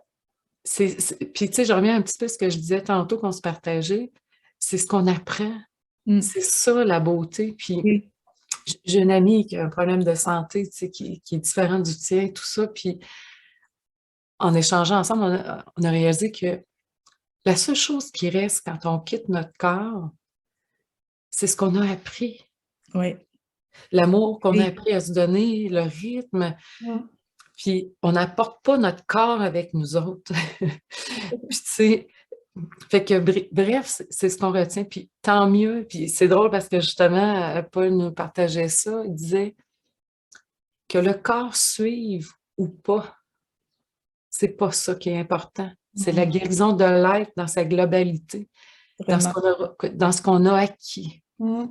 Puis, tu sais, je reviens un petit peu à ce que je disais tantôt qu'on se partageait. C'est ce qu'on apprend. Mm, C'est ça, la beauté. Puis, oui, J'ai une amie qui a un problème de santé, tu sais, qui est différent du tien, tout ça. Puis en échangeant ensemble, on a réalisé que la seule chose qui reste quand on quitte notre corps, c'est ce qu'on a appris. Oui. L'amour qu'on a Oui. appris à se donner, le rythme. Mm. Puis on n'apporte pas notre corps avec nous autres. Puis tu sais, fait que bref, c'est ce qu'on retient. Puis tant mieux. Puis c'est drôle parce que justement, Paul nous partageait ça. Il disait que le corps suive ou pas, c'est pas ça qui est important. C'est la Mm. guérison de l'être dans sa globalité, Vraiment. dans ce qu'on a acquis. Mm.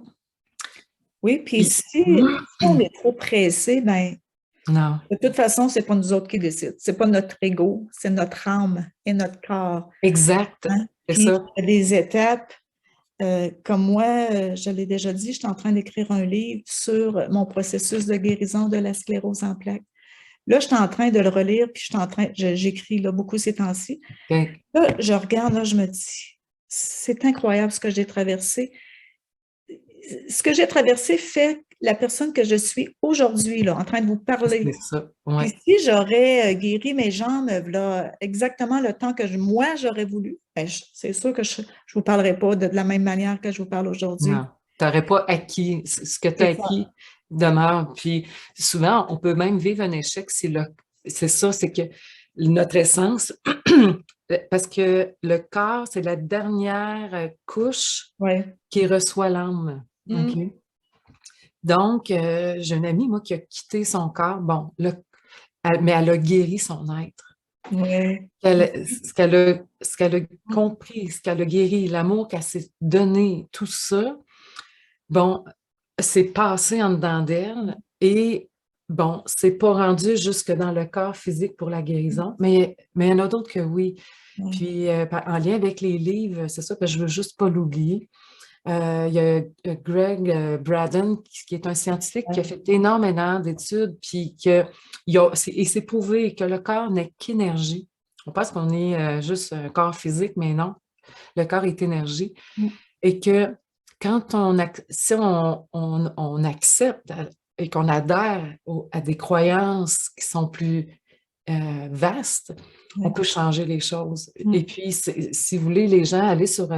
Oui, puis Puis, si on est trop pressé, ben, non, de toute façon, c'est pas nous autres qui décident. C'est pas notre ego, c'est notre âme et notre corps. exact, Hein? c'est Puis, ça. il y a des étapes. Comme moi, je l'ai déjà dit, je suis en train d'écrire un livre sur mon processus de guérison de la sclérose en plaques. Là, je suis en train de le relire, puis j'écris là, beaucoup ces temps-ci. Okay. Là, je regarde, là, je me dis, c'est incroyable ce que j'ai traversé. Ce que j'ai traversé fait la personne que je suis aujourd'hui, là, en train de vous parler. C'est ça, ouais. Puis si j'aurais guéri mes jambes là, exactement le temps que moi, j'aurais voulu, ben, c'est sûr que je ne vous parlerai pas de la même manière que je vous parle aujourd'hui. Non, tu n'aurais pas acquis. Ce que tu as C'est ça. acquis demeure. Puis souvent, on peut même vivre un échec si c'est ça, c'est que notre essence, parce que le corps, c'est la dernière couche Ouais. qui reçoit l'âme. OK? Mm. Donc, j'ai une amie, moi, qui a quitté son corps. Bon, mais elle a guéri son être. Ouais. Ce qu'elle a compris, ce qu'elle a guéri, l'amour qu'elle s'est donné, tout ça, bon, c'est passé en dedans d'elle et bon, c'est pas rendu jusque dans le corps physique pour la guérison, mais il y en a d'autres que oui. Ouais. Puis, en lien avec les livres, c'est ça que je veux juste pas l'oublier. Il y a Greg Braden, qui est un scientifique qui a fait énormément d'études, puis il s'est prouvé que le corps n'est qu'énergie. On pense qu'on est juste un corps physique, mais non, le corps est énergie. Mm. Et que quand si on accepte et qu'on adhère à des croyances qui sont plus vastes, on Ouais. peut changer les choses. Mm. Et puis, si vous voulez, les gens, allez sur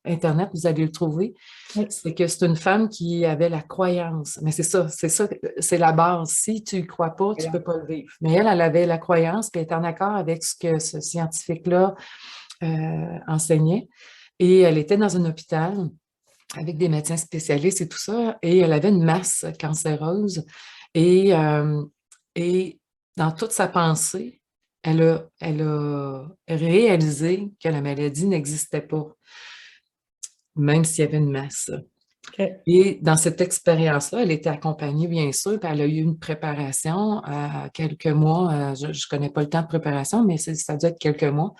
Internet, vous allez le trouver. Ouais. C'est que c'est une femme qui avait la croyance. Mais c'est la base. Si tu ne crois pas, tu ne peux pas le vivre. Mais elle avait la croyance, puis elle est en accord avec ce que ce scientifique-là enseignait. Et elle était dans un hôpital avec des médecins spécialistes et tout ça, et elle avait une masse cancéreuse. Et, et dans toute sa pensée, elle a réalisé que la maladie n'existait pas, même s'il y avait une masse. Okay. Et dans cette expérience-là, elle était accompagnée, bien sûr, puis elle a eu une préparation à quelques mois. Je ne connais pas le temps de préparation, mais ça doit être quelques mois.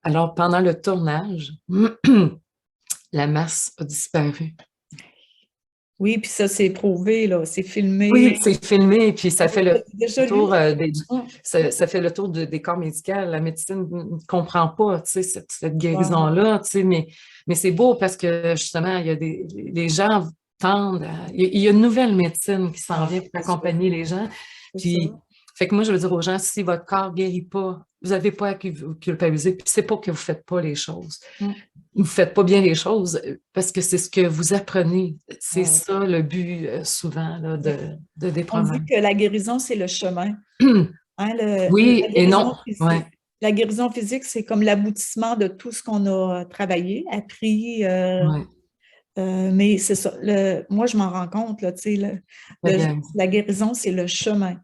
Alors, pendant le tournage, la masse a disparu. Oui, puis ça, c'est prouvé, là, c'est Oui, filmé. c'est filmé, puis ça fait le Déjà lu? tour, ça fait le tour des corps médicaux. La médecine ne comprend pas, tu sais, cette Wow. guérison-là, tu sais, mais c'est beau parce que justement, les gens tendent il y a une nouvelle médecine qui s'en vient pour accompagner les gens. Puis, fait que moi, je veux dire aux gens, si votre corps ne guérit pas, vous n'avez pas à vous culpabiliser, puis c'est pas que vous ne faites pas les choses. Vous ne faites pas bien les choses parce que c'est ce que vous apprenez. C'est ça le but souvent là, de des On dit programmes. que la guérison, c'est le chemin. Hein, Oui et non. Ouais. La guérison physique, c'est comme l'aboutissement de tout ce qu'on a travaillé, appris. Ouais. Mais c'est ça. Moi, je m'en rends compte, là, la guérison, c'est le chemin.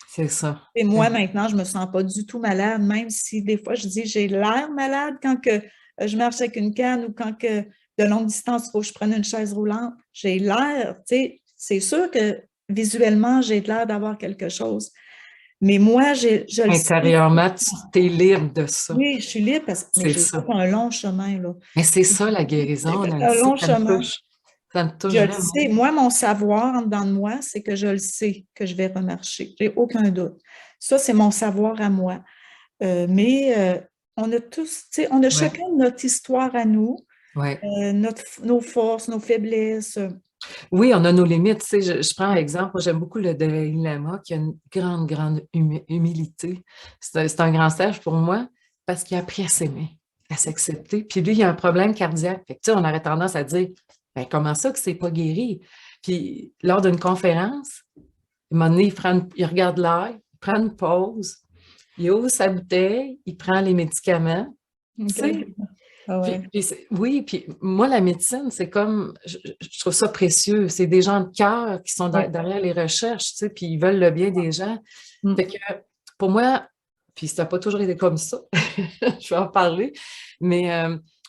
C'est ça. Et moi, maintenant, je ne me sens pas du tout malade, même si des fois, je dis j'ai l'air malade quand que, je marche avec une canne ou quand que, de longue distance, il faut que je prenne une chaise roulante. J'ai l'air, tu sais, c'est sûr que visuellement, j'ai l'air d'avoir quelque chose. Mais moi, je le sais. Intérieurement, tu es libre de ça. Oui, je suis libre mais C'est j'ai fait ça. un long chemin, là. Mais c'est ça la J'ai guérison, fait un Nancy, long chemin. Ça me touche Je le vraiment. sais. Moi, mon savoir en dedans de moi, c'est que je le sais que je vais remarcher. J'ai aucun doute. Ça, c'est mon savoir à moi. Mais on a tous, tu sais, on a chacun notre histoire à nous, Ouais. nos forces, nos faiblesses. Oui, on a nos limites. Tu sais, je prends un exemple. Moi, j'aime beaucoup le Dalai Lama qui a une grande, grande humilité. C'est un grand sage pour moi parce qu'il a appris à s'aimer, à s'accepter. Puis lui, il a un problème cardiaque. Fait que, tu sais, on aurait tendance à dire, ben, comment ça que c'est pas guéri? Puis lors d'une conférence, à un moment donné, il regarde l'air, il prend une pause, il ouvre sa bouteille, il prend les médicaments. Tu OK. sais, Ah puis, ouais. oui, puis moi, la médecine, c'est comme, je trouve ça précieux. C'est des gens de cœur qui sont Oui. derrière les recherches, tu sais, puis ils veulent le bien des gens. Mm. Fait que pour moi, puis ça n'a pas toujours été comme ça, je vais en parler, mais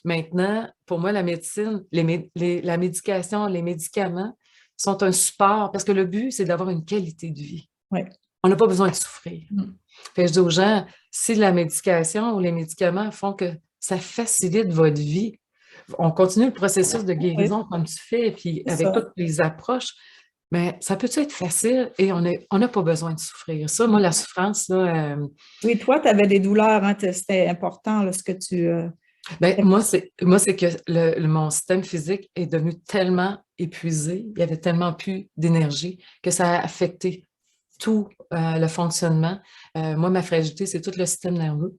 maintenant, pour moi, la médecine, la médication, les médicaments sont un support parce que le but, c'est d'avoir une qualité de vie. Oui. On n'a pas besoin de souffrir. Mm. Fait que je dis aux gens, si la médication ou les médicaments font que ça facilite votre vie, on continue le processus de Oui, guérison comme tu fais, puis c'est avec ça. toutes les approches, mais ça peut être facile et on n'a pas besoin de souffrir. Ça, moi, la souffrance, là, Oui, toi, tu avais des douleurs, hein, c'était important, là, ce que tu... ben, moi, c'est que mon système physique est devenu tellement épuisé, il y avait tellement plus d'énergie que ça a affecté tout le fonctionnement. Moi, ma fragilité, c'est tout le système nerveux.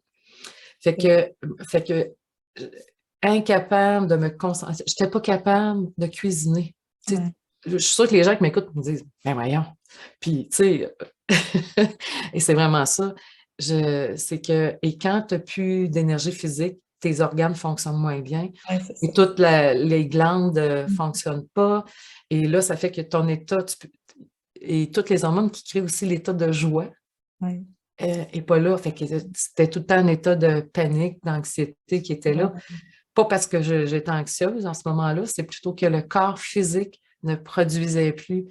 Fait que, fait que incapable de me concentrer. Je n'étais pas capable de cuisiner. Tu sais, Ouais. je suis sûre que les gens qui m'écoutent me disent, ben voyons. Puis, tu sais, et c'est vraiment ça. C'est que, et quand tu n'as plus d'énergie physique, tes organes fonctionnent moins bien Ouais, c'est ça. et toutes les glandes ne Mm. fonctionnent pas. Et là, ça fait que ton état, et toutes les hormones qui créent aussi l'état de joie Ouais. n'est pas là. Fait que c'était tout le temps un état de panique, d'anxiété qui était là. Ouais. Pas parce que j'étais anxieuse en ce moment-là, c'est plutôt que le corps physique ne produisait plus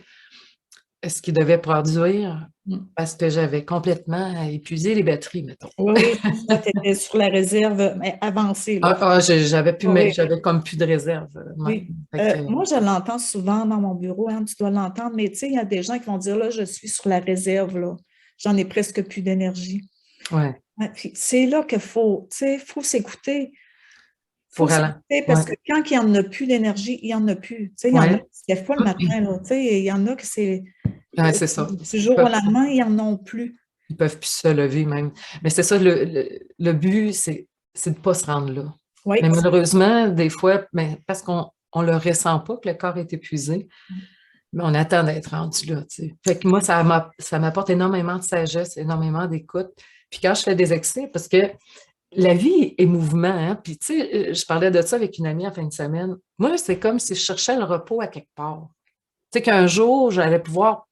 ce qu'il devait produire Mm. parce que j'avais complètement épuisé les batteries, mettons. Oui, oui, c'est ça, tu étais sur la réserve mais avancée, là. J'avais Oui, j'avais comme plus de réserve même. oui. Fait que, Moi, je l'entends souvent dans mon bureau, hein, tu dois l'entendre, mais tu sais, il y a des gens qui vont dire, là, je suis sur la réserve, là. J'en ai presque plus d'énergie. ouais, Ouais, puis c'est là qu'il faut, tu sais, faut s'écouter. faut Faut ralent. s'écouter Ouais, parce que quand il n'y en a plus d'énergie, il n'y en a plus. Tu sais, il y en a ouais, qui ne se lèvent pas le matin, là. Tu sais, il y en a qui c'est ouais, c'est ça. du jour au lendemain, ils n'en ont plus. Ils peuvent plus se lever même. Mais c'est ça, le but, c'est de ne pas se rendre là. Oui. Mais malheureusement, des fois, ben, parce qu'on ne le ressent pas que le corps est épuisé, mais on attend d'être rendu là, tu sais. Fait que moi, ça m'apporte énormément de sagesse, énormément d'écoute. Puis quand je fais des excès, parce que la vie est mouvement, hein. Puis tu sais, je parlais de ça avec une amie en fin de semaine. Moi, c'est comme si je cherchais le repos à quelque part. Tu sais, qu'un jour, j'allais pouvoir,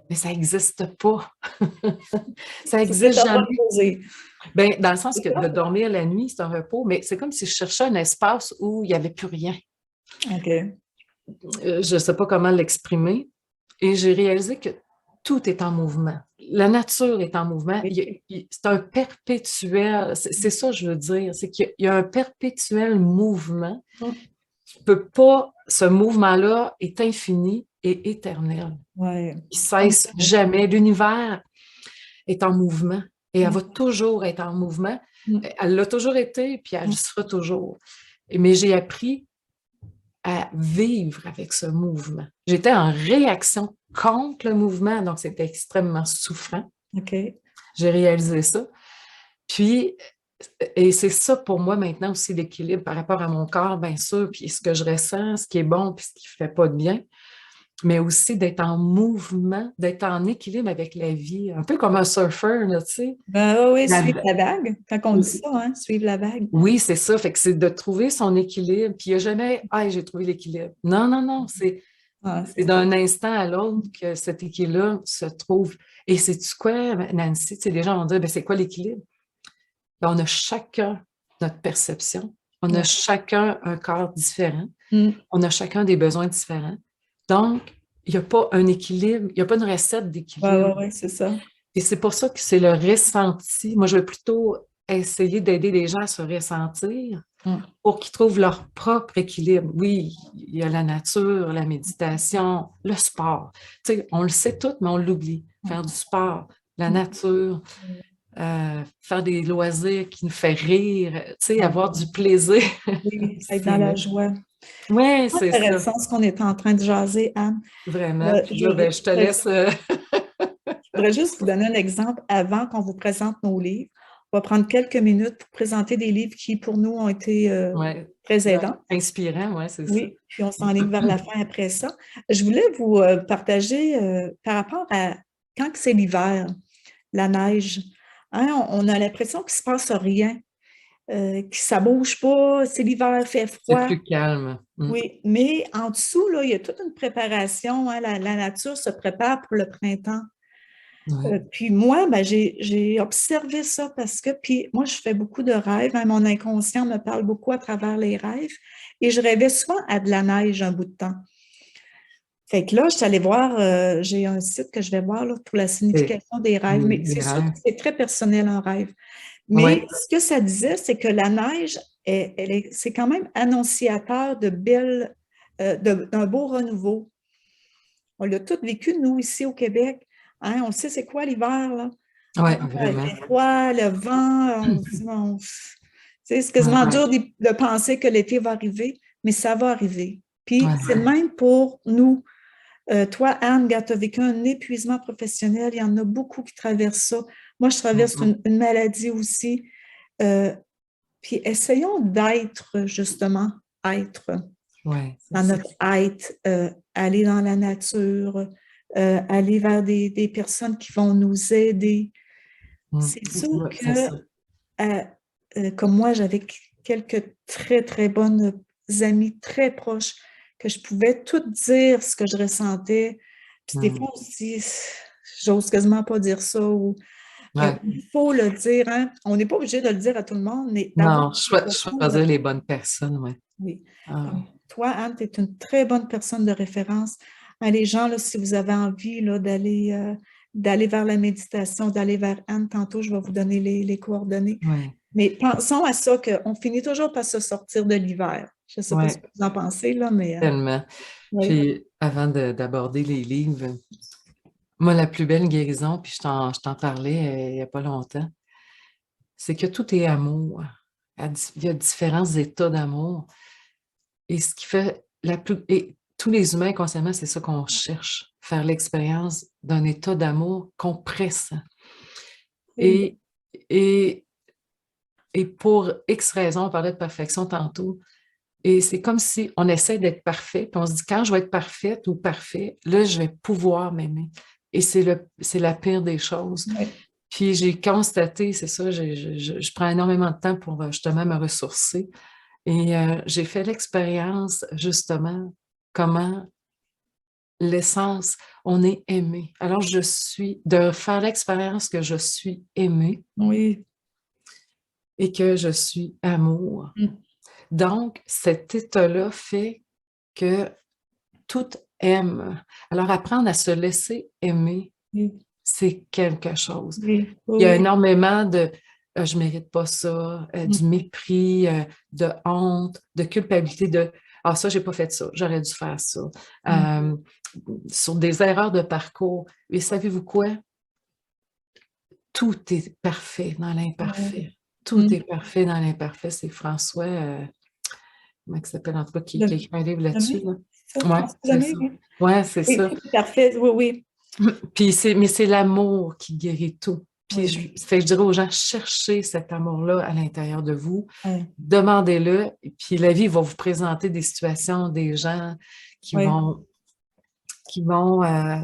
mais ça n'existe pas. Ça C'est ça, tu n'existe as le droit de jamais. poser. Ben, dans le sens C'est que de ça? dormir la nuit, c'est un repos, mais c'est comme si je cherchais un espace où il n'y avait plus rien. OK. Je ne sais pas comment l'exprimer. Et j'ai réalisé que tout est en mouvement. La nature est en mouvement. Oui. C'est un perpétuel, c'est ça que je veux dire, c'est qu'il y a un perpétuel mouvement. Mm. Tu peux pas, ce mouvement-là est infini et éternel. Ouais. Il cesse jamais. L'univers est en mouvement et elle Mm. va toujours être en mouvement. Mm. Elle l'a toujours été, puis elle le Mm. sera toujours. Mais j'ai appris à vivre avec ce mouvement. J'étais en réaction contre le mouvement, donc c'était extrêmement souffrant. OK. J'ai réalisé ça. Puis, et c'est ça pour moi maintenant aussi l'équilibre par rapport à mon corps, bien sûr, puis ce que je ressens, ce qui est bon, puis ce qui ne fait pas de bien, mais aussi d'être en mouvement, d'être en équilibre avec la vie, un peu comme un surfeur, là, tu sais. Ben, oui, oui, La- suivre la vague. Quand on dit ça, hein, suivre la vague. Oui, c'est ça. Fait que c'est de trouver son équilibre. Puis il n'y a jamais, ah, j'ai trouvé l'équilibre. Non, non, non. Ah, C'est d'un instant à l'autre que cet équilibre se trouve. Et sais-tu quoi, Nancy? Tu sais, les gens vont dire, ben, c'est quoi l'équilibre? Ben, on a chacun notre perception. On a ouais. chacun un corps différent. Mm. On a chacun des besoins différents. Donc, il n'y a pas un équilibre, il n'y a pas une recette Ouais, d'équilibre. ouais, ouais, c'est ça. Et c'est pour ça que c'est le ressenti. Moi, je vais plutôt essayer d'aider les gens à se ressentir Mm. pour qu'ils trouvent leur propre équilibre. Oui, il y a la nature, la méditation, le sport. Tu sais, on le sait tout, mais on l'oublie. Faire du sport, la Mm. nature, faire des loisirs qui nous fait rire, tu sais, Ouais. avoir du plaisir. Oui, être dans la C'est joie. Oui, c'est ça, Intéressant ce qu'on est en train de jaser, Anne. vraiment. Puis Je, là, ben, je te laisse. voudrais juste vous donner un exemple avant qu'on vous présente nos livres. On va prendre quelques minutes pour présenter des livres qui, pour nous, ont été Ouais, très aidants. inspirant, oui, c'est ça. Oui, puis on s'enligne vers la fin après ça. Je voulais vous partager par rapport à quand que c'est l'hiver, la neige. Hein, on a l'impression qu'il ne se passe rien, que ça ne bouge pas, c'est l'hiver, il fait C'est froid. plus calme. Oui, mais en dessous, là, il y a toute une préparation. Hein, la nature se prépare pour le printemps. Ouais. Puis moi, ben, j'ai observé ça parce que, puis moi, je fais beaucoup de rêves. Hein, mon inconscient me parle beaucoup à travers les rêves. Et je rêvais souvent à de la neige un bout de temps. Fait que là, je suis allée voir, j'ai un site que je vais voir là, pour la signification des rêves, mais Les c'est sûr que rêves. c'est très personnel un rêve. Mais Oui, ce que ça disait, c'est que la neige, c'est quand même annonciateur de belles, d'un beau renouveau. On l'a tout vécu, nous, ici au Québec. Hein, on sait c'est quoi l'hiver, là. ouais, Hein, il vraiment. fait froid, le vent, c'est Ouais, quasiment dur de penser que l'été va arriver, mais ça va arriver. Puis c'est le ouais, même pour nous. Toi, Anne, tu as vécu un épuisement professionnel. Il y en a beaucoup qui traversent ça. Moi, je traverse ouais. une maladie aussi. Euh, puis essayons d'être, justement, être Ouais, c'est dans ça. notre être, aller dans la nature, aller vers des personnes qui vont nous aider. C'est sûr Ouais, c'est que, ça. euh, comme moi, j'avais quelques très, très bonnes amies, très proches, que je pouvais tout dire ce que je ressentais. Puis des Mm. fois aussi, j'ose quasiment pas dire ça. Mais Ouais. il faut le dire, hein. On n'est pas obligé de le dire à tout le monde, mais d'avoir Non, des retours. choisir les bonnes personnes, ouais. Oui. Ah, Comme toi, Anne, tu es une très bonne personne de référence. Hein, les gens, là, si vous avez envie là, d'aller vers la méditation, d'aller vers Anne, tantôt, je vais vous donner les coordonnées. ouais, Mais pensons à ça, qu'on finit toujours par se sortir de l'hiver. Je ne sais pas ce ouais, que vous en pensez, là, mais tellement. oui. Puis, avant d'aborder les livres, moi, la plus belle guérison, puis je t'en parlais il n'y a pas longtemps, c'est que tout est amour. Il y a différents états d'amour. Et ce qui fait et tous les humains, consciemment, c'est ça qu'on cherche, faire l'expérience d'un état d'amour qu'on pressent. Oui, Et, et, et pour X raisons, on parlait de perfection tantôt, et c'est comme si on essaie d'être parfait, puis on se dit, quand je vais être parfaite ou parfait, là, je vais pouvoir m'aimer. Et c'est la pire des choses. oui, Puis j'ai constaté, c'est ça, je prends énormément de temps pour justement me ressourcer. Et j'ai fait l'expérience, justement, comment l'essence, on est aimé. Alors, de faire l'expérience que je suis aimée oui. et que je suis amour. Mm. Donc, cet état-là fait que tout aime. Alors, apprendre à se laisser aimer, Oui, c'est quelque chose. oui, Il y a oui, énormément de je mérite pas ça, oui. du mépris, de honte, de culpabilité, de ah, ça, j'ai pas fait ça, j'aurais dû faire ça. Mm. Euh, sur des erreurs de parcours. Et savez-vous quoi? Tout est parfait dans Ouais. l'imparfait. Tout Mm. est parfait dans l'imparfait. C'est François, comment il s'appelle en tout cas, qui a Le- écrit un livre là-dessus, Lemay, là. c'est ça, Ouais, François c'est Lemay, ça. oui. Ouais, c'est Oui, ça. tout est parfait, oui, oui. Puis mais c'est l'amour qui guérit tout. Puis Oui, je dirais aux gens, cherchez cet amour-là à l'intérieur de vous, oui, demandez-le, et puis la vie va vous présenter des situations, des gens qui oui, vont,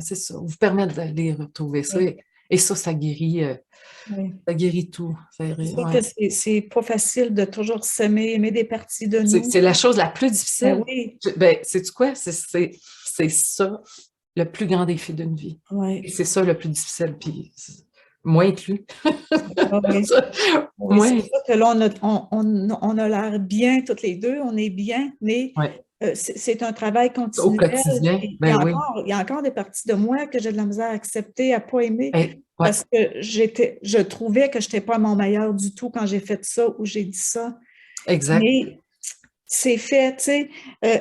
c'est ça, vous permettre d'aller retrouver ça. oui, Et ça, oui. ça guérit tout. C'est sûr que Ouais. c'est pas facile de toujours s'aimer, aimer des parties de nous. C'est la chose la plus Ben difficile. oui, Ben, sais-tu quoi? C'est ça le plus grand défi d'une vie. Et oui, c'est ça le plus difficile, puis moi inclus. ah oui. Oui, Moi c'est inclus. sûr que là, on a l'air bien toutes les deux, on est bien, mais Ouais. c'est un travail Au continuel. quotidien, Puis ben oui. il y a encore des parties de moi que j'ai de la misère à accepter, à pas aimer, Ouais, parce que je trouvais que je n'étais pas à mon meilleur du tout quand j'ai fait ça ou j'ai dit ça. exact. Mais c'est fait, tu sais,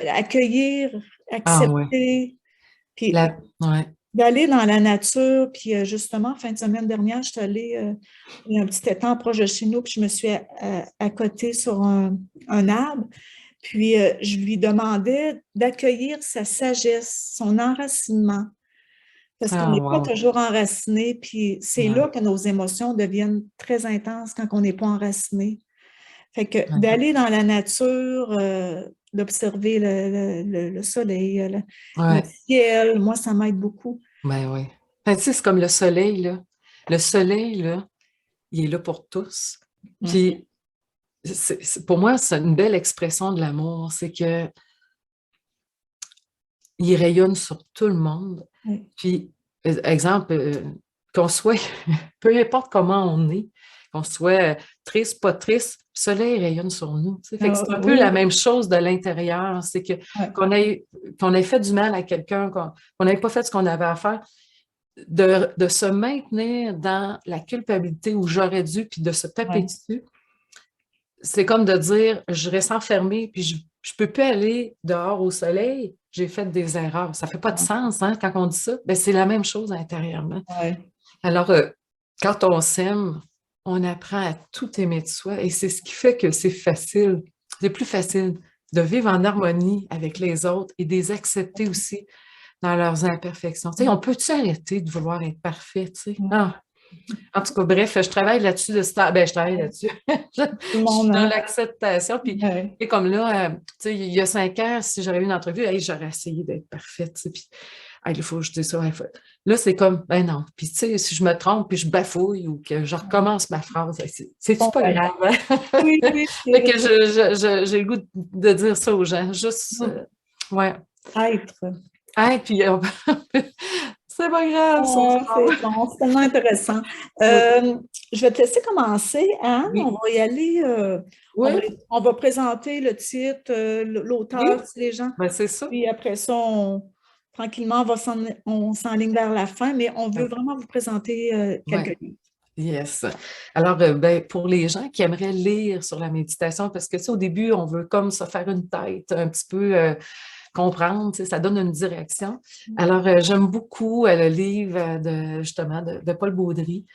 accueillir, Ah ouais. accepter, puis Ouais. d'aller dans la nature. Puis justement, fin de semaine dernière, je suis allée, il y a un petit étang proche de chez nous, puis je me suis accotée sur un arbre. Puis, je lui demandais d'accueillir sa sagesse, son enracinement, parce qu'on Ah, n'est pas wow. toujours enraciné, puis c'est Ouais, là que nos émotions deviennent très intenses quand on n'est pas enraciné. Fait que ouais. d'aller dans la nature, d'observer le soleil, le Ouais, ciel, moi, ça m'aide beaucoup. ben oui. Ben, tu sais, c'est comme le soleil, là. Le soleil, là, il est là pour tous. Mm. Puis, pour moi, c'est une belle expression de l'amour. C'est que il rayonne sur tout le monde. Oui. Puis, exemple, qu'on soit, peu importe comment on est, qu'on soit triste, pas triste, le soleil rayonne sur nous. Tu sais. Fait que Ah, c'est un peu oui, la même chose de l'intérieur. C'est que ouais, qu'on ait fait du mal à quelqu'un, qu'on n'ait pas fait ce qu'on avait à faire, de se maintenir dans la culpabilité où j'aurais dû, puis de se taper ouais, dessus, c'est comme de dire, je reste enfermée, puis je ne peux plus aller dehors au soleil, j'ai fait des erreurs. Ça ne fait pas de sens, hein, quand on dit ça. Ben, c'est la même chose intérieurement. ouais. Alors, quand on s'aime, on apprend à tout aimer de soi, et c'est ce qui fait que c'est facile. C'est plus facile de vivre en harmonie avec les autres et de les accepter aussi dans leurs imperfections. Tu sais, on peut-tu arrêter de vouloir être parfait, tu sais? Ouais. Ah, en tout cas, bref, je travaille là-dessus de ce temps. Ben, je travaille là-dessus. Je, Tout le je suis monde, dans hein? l'acceptation. Puis, Ouais. et comme là, tu sais, il y a 5 ans, si j'aurais eu une entrevue, hey, j'aurais essayé d'être parfaite. Tu sais, puis, hey, il faut que je dise ça. Là, c'est comme, ben non. Puis, tu sais, si je me trompe, puis je bafouille ou que je recommence ma phrase, hey, c'est-tu Bon, pas ben, grave? Hein? oui, oui, c'est Fait vrai. que j'ai le goût de dire ça aux gens. Juste, Mm. ouais. Être. Hey, puis, c'est pas grave, ça. Oh, c'est bon, c'est tellement intéressant. Oui. Euh, je vais te laisser commencer, Anne. On Oui. va y aller. Oui. On va présenter le titre, Oui. l'auteur, si les gens. Ben, c'est ça. Puis après ça, tranquillement, on s'enligne vers la fin, mais on veut vraiment vous présenter Ouais. quelques livres. Yes. Alors, ben, pour les gens qui aimeraient lire sur la méditation, parce que tu sais, au début, on veut comme se faire une tête, un petit peu comprendre, tu sais, ça donne une direction. Alors, j'aime beaucoup le livre justement de Paul Baudry,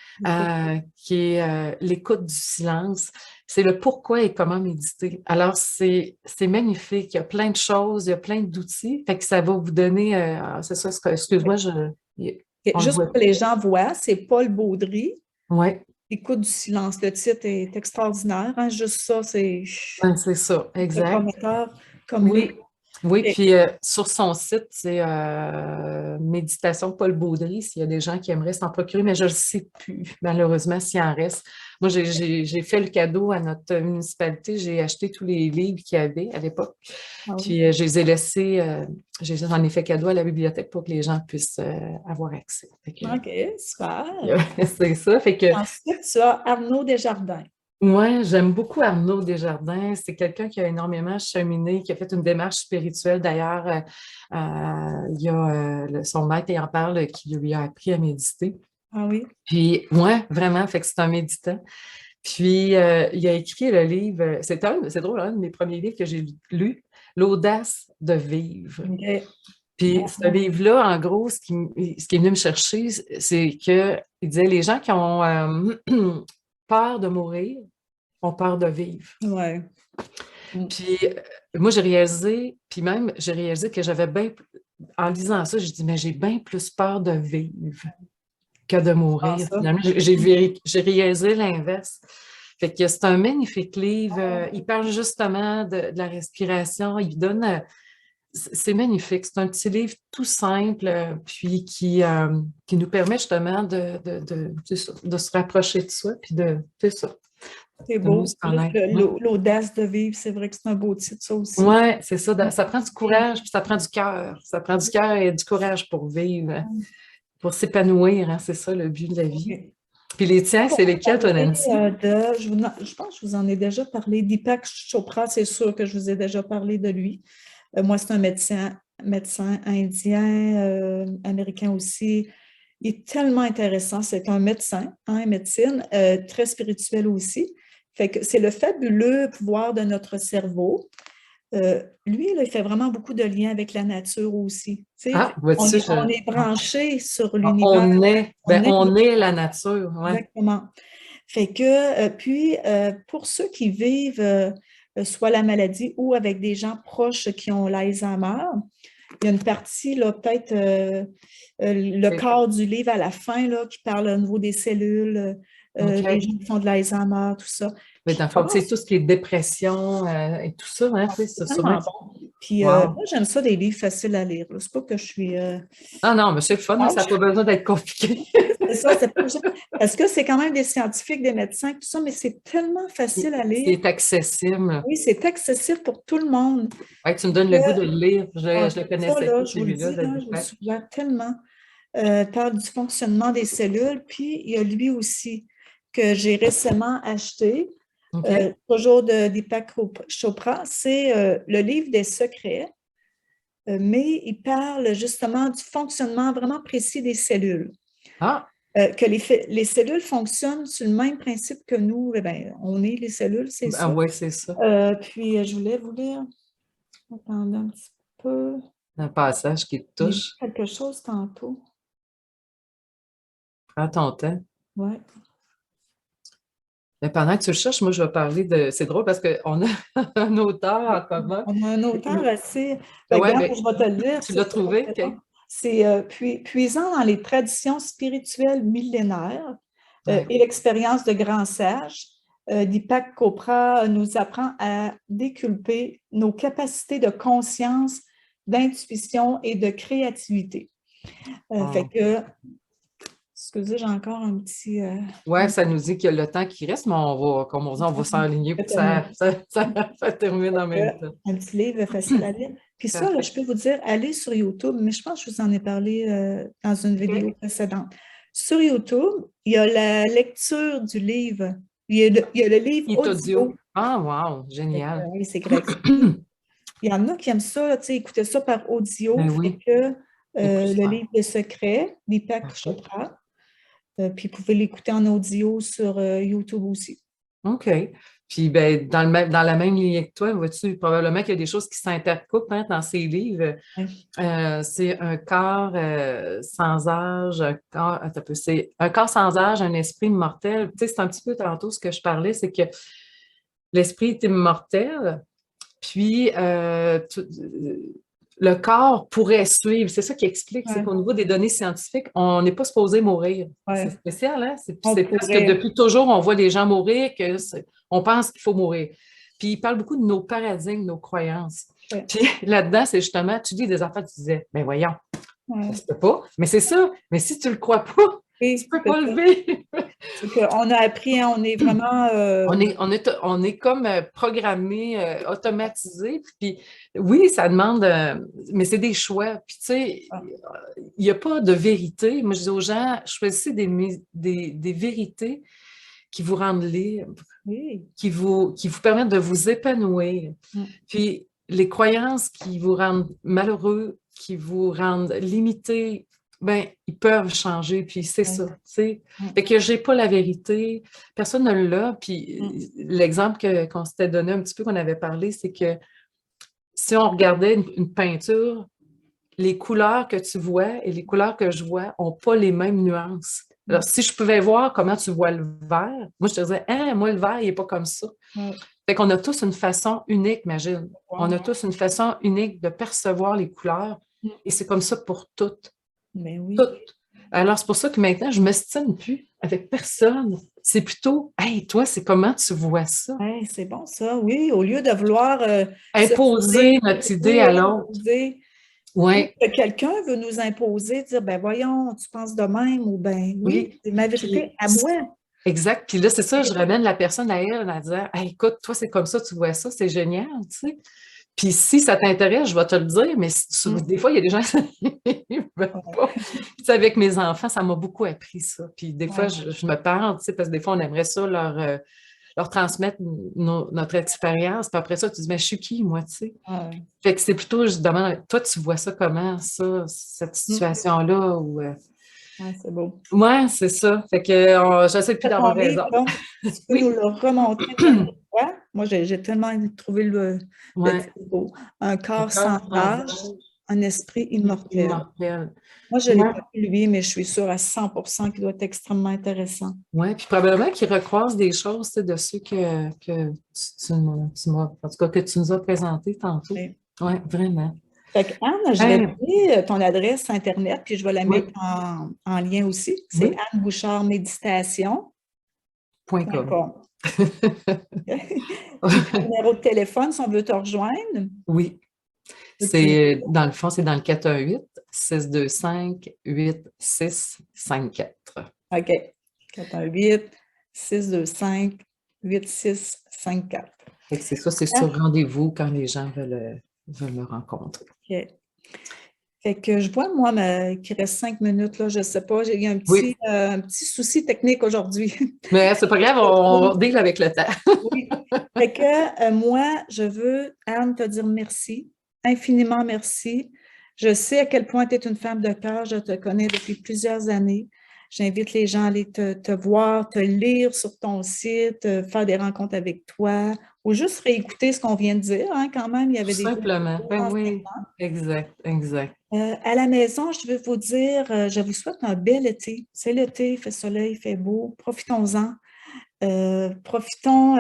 qui est L'écoute du silence. C'est le pourquoi et comment méditer. Alors, c'est magnifique. Il y a plein de choses, il y a plein d'outils. Fait que ça va vous donner, c'est ça, excuse-moi, Et on le juste voit pour que pas. les gens voient, c'est Paul Baudry, Oui, Écoute du silence. Le titre est extraordinaire, hein. Juste ça, ben, c'est ça, c'est exact. prometteur comme livre. Oui, oui, Et- puis sur son site, c'est Méditation Paul Baudry, s'il y a des gens qui aimeraient s'en procurer, mais je ne sais plus, malheureusement, s'il en reste. Moi, j'ai fait le cadeau à notre municipalité, j'ai acheté tous les livres qu'il y avait à l'époque, ah oui. puis je les ai laissés, j'en ai fait cadeau à la bibliothèque pour que les gens puissent avoir accès. Fait que, OK, super. c'est ça, fait que Ensuite, tu as Arnaud Desjardins. moi, j'aime beaucoup Arnaud Desjardins. C'est quelqu'un qui a énormément cheminé, qui a fait une démarche spirituelle. D'ailleurs, il y a son maître et en parle qui lui a appris à méditer. Ah oui? Puis, ouais, vraiment, fait que c'est un méditant. Puis, il a écrit le livre, c'est drôle, un de mes premiers livres que j'ai lu, L'audace de vivre. OK. Puis, ce livre-là, en gros, ce qui est venu me chercher, c'est que il disait les gens qui ont peur de mourir ont peur de vivre. Ouais. Mm. Puis moi, j'ai réalisé que j'avais bien, en lisant ça, j'ai dit, mais j'ai bien plus peur de vivre que de Ah, mourir. ça. Finalement, j'ai réalisé l'inverse. Fait que c'est un magnifique livre. Il parle justement de la respiration. Il donne, c'est magnifique. C'est un petit livre tout simple, puis qui nous permet justement c'est ça, de se rapprocher de soi, puis c'est ça, C'est de mieux beau. se connaître. L'audace de vivre, c'est vrai que c'est un beau titre, ça aussi. Oui, c'est ça. Ça prend du courage, puis ça prend du cœur. Ça prend du cœur et du courage pour vivre, pour s'épanouir, hein, c'est ça le but de la vie. OK. Puis les tiens, On c'est va lesquels, toi, parler Nancy? je pense que je vous en ai déjà parlé. Deepak Chopra, c'est sûr que je vous ai déjà parlé de lui. Moi, c'est un médecin indien, américain aussi. Il est tellement intéressant. C'est un médecin en médecine, très spirituel aussi. Fait que c'est le fabuleux pouvoir de notre cerveau. Lui, là, il fait vraiment beaucoup de liens avec la nature aussi. Tu sais, Ah, vois-tu, on est branché sur l'univers. on est la nature, ouais. Exactement. Fait que, puis, pour ceux qui vivent soit la maladie ou avec des gens proches qui ont l'Alzheimer. Il y a une partie, là, peut-être le corps du livre à la fin, là, qui parle au niveau des cellules, les OK. gens qui font de l'Alzheimer, tout ça. Mais Puis, dans le fond, tu sais, tout ce qui est dépression et tout ça, hein, tu sais, c'est sûrement. vraiment bon. Puis, Wow. moi, j'aime ça, des livres faciles à lire. C'est pas que je suis... Ah non, mais c'est le fun, hein, ça n'a pas besoin d'être compliqué. C'est ça, c'est pas... Parce que c'est quand même des scientifiques, des médecins, tout ça, mais c'est tellement facile à lire. C'est accessible. Oui, c'est accessible pour tout le monde. Ouais, tu me donnes le goût de le lire. Je ne le Ça, connaissais là, pas, je vous le celui-là, dis, de là, je vous le Deepak. suggère tellement. Parle du fonctionnement des cellules. Puis, il y a lui aussi que j'ai récemment acheté, OK. toujours de Deepak Chopra. C'est le livre des secrets, mais il parle justement du fonctionnement vraiment précis des cellules. Ah, Que les cellules fonctionnent sur le même principe que nous. Eh bien, on est les cellules, c'est ben ça. oui, c'est ça. Puis, je voulais vous lire. Attendez un petit peu. Un passage qui te J'ai lu touche. quelque chose tantôt. Prends ton temps. Ouais. Mais pendant que tu le cherches, moi, je vais parler de. C'est drôle parce qu'on a un auteur en commun. On a un auteur assez. Ben, Ouais, regarde, mais je vais te le lire. tu l'as trouvé? OK. C'est puisant dans les traditions spirituelles millénaires Ouais. et l'expérience de grands sages, Deepak Chopra nous apprend à déculper nos capacités de conscience, d'intuition et de créativité. Fait Wow. que, excusez, j'ai encore un petit... Ouais, ça nous dit qu'il y a le temps qui reste, mais on va, comme on dit, on va s'enligner pour que ça termine en même temps. un petit livre facile à lire. Puis ça, là, Parfait. je peux vous dire, allez sur YouTube, mais je pense que je vous en ai parlé dans une vidéo OK. précédente. Sur YouTube, il y a la lecture du livre. Il y a le livre Il est audio. audio. Ah, wow, génial. Oui, c'est gratuit. Il y en a qui aiment ça, tu sais, écouter ça par audio. Ben Fait oui, que c'est plus le simple. livre des secrets, Deepak Parfait. Chopra, puis vous pouvez l'écouter en audio sur YouTube aussi. OK. Puis, ben, dans la même ligne que toi, vois-tu, probablement qu'il y a des choses qui s'intercoupent hein, dans ces livres. Ouais. C'est un corps sans âge, attends un peu, c'est un corps sans âge, un esprit immortel. Tu sais, c'est un petit peu tantôt ce que je parlais, c'est que l'esprit est immortel, puis le corps pourrait suivre. C'est ça qui explique, c'est Ouais. qu'au niveau des données scientifiques, on n'est pas supposé mourir. C'est Ouais. spécial, hein? On C'est parce que pourrait. depuis toujours, on voit des gens mourir, on pense qu'il faut mourir. Puis il parle beaucoup de nos paradigmes, nos croyances. Ouais. Puis là-dedans, c'est justement, tu dis des affaires, tu disais, ben voyons, ça Ouais. se peut pas. Mais c'est ça. Mais si tu le crois pas, tu Oui, peux c'est pas ça. le vivre. C'est qu'on a appris, hein, on est vraiment... On est comme programmé, automatisé. Puis oui, ça demande, mais c'est des choix. Puis tu sais, il n'y a pas de vérité. Moi, je dis aux gens, choisissez des vérités qui vous rendent libre, oui. qui vous permettent de vous épanouir. Mm. Puis les croyances qui vous rendent malheureux, qui vous rendent limité, ben, ils peuvent changer, puis c'est ça, tu sais. Fait que j'ai pas la vérité, personne ne l'a, puis l'exemple qu'on s'était donné un petit peu, qu'on avait parlé, c'est que si on regardait une peinture, les couleurs que tu vois et les couleurs que je vois n'ont pas les mêmes nuances. Alors, si je pouvais voir comment tu vois le vert, moi, je te disais, hein, moi, le vert, il n'est pas comme ça. Ouais. Fait qu'on a tous une façon unique, imagine. On a Wow. tous une façon unique de percevoir les couleurs. Et c'est comme ça pour toutes. Mais oui. Toutes. Alors, c'est pour ça que maintenant, je ne m'estime plus avec personne. C'est plutôt, hey, toi, c'est comment tu vois ça? Hey, c'est bon ça, oui. Au lieu de vouloir se Imposer dire, notre idée oui, à l'autre. imposer, ou Oui, que quelqu'un veut nous imposer, dire, ben voyons, tu penses de même, ou ben oui, oui. c'est ma Puis, vérité à moi. exact. Puis là, c'est ça, je ramène la personne à elle en disant, hey, écoute, toi, c'est comme ça, tu vois ça, c'est génial, tu sais. Puis si ça t'intéresse, je vais te le dire, mais des fois, il y a des gens qui ne veulent Ouais. pas. Puis, tu sais, avec mes enfants, ça m'a beaucoup appris ça. Puis des fois, Ouais. je me parle, tu sais, parce que des fois, on aimerait ça leur transmettre notre expérience. Puis après ça, tu dis, mais je suis qui, moi, tu sais? Ouais. Fait que c'est plutôt, je demande, toi, tu vois ça comment, ça, cette situation-là? Ou, Ouais, c'est beau. ouais, c'est ça. Fait que j'essaie plus Ton d'avoir livre, raison. là, tu peux nous Oui. le remontrer une dernière fois? Moi, j'ai tellement trouvé le Ouais. titre beau. Un Un corps sans corps sans âge. âge. un esprit immortel. Immortel. Moi, je ne l'ai Ouais. pas vu, lui, mais je suis sûre à 100% qu'il doit être extrêmement intéressant. Oui, puis probablement qu'il recroise des choses, tu sais, de ceux que en tout cas, que tu nous as présentés tantôt. Oui. Oui, vraiment. Fait que, Anne, je vais te Ben, donner ton adresse Internet, puis je vais la mettre oui, en lien aussi. C'est oui, annebouchardméditation.com. point com. Puis ton numéro de téléphone, si on veut te rejoindre. Oui, Peux-tu- c'est dans le fond, c'est dans le 418-625-8654. OK. 418-625-8654. Fait que c'est ça, c'est Ah, sur rendez-vous quand les gens veulent me rencontrer. OK. Fait que je vois, moi, qu'il reste 5 minutes, là, je ne sais pas. J'ai eu Oui, un petit souci technique aujourd'hui. mais c'est pas grave, on deal avec le temps. Oui. Fait que moi, je veux, Anne, te dire merci, infiniment merci. Je sais à quel point tu es une femme de cœur, je te connais depuis plusieurs années. J'invite les gens à aller te voir, te lire sur ton site, faire des rencontres avec toi, ou juste réécouter ce qu'on vient de dire, hein, quand même, il y Tout avait des simplement. beaux Ben oui, enseignements. exact, exact. À la maison, je veux vous dire, je vous souhaite un bel été. C'est l'été, il fait soleil, il fait beau, profitons-en. Profitons,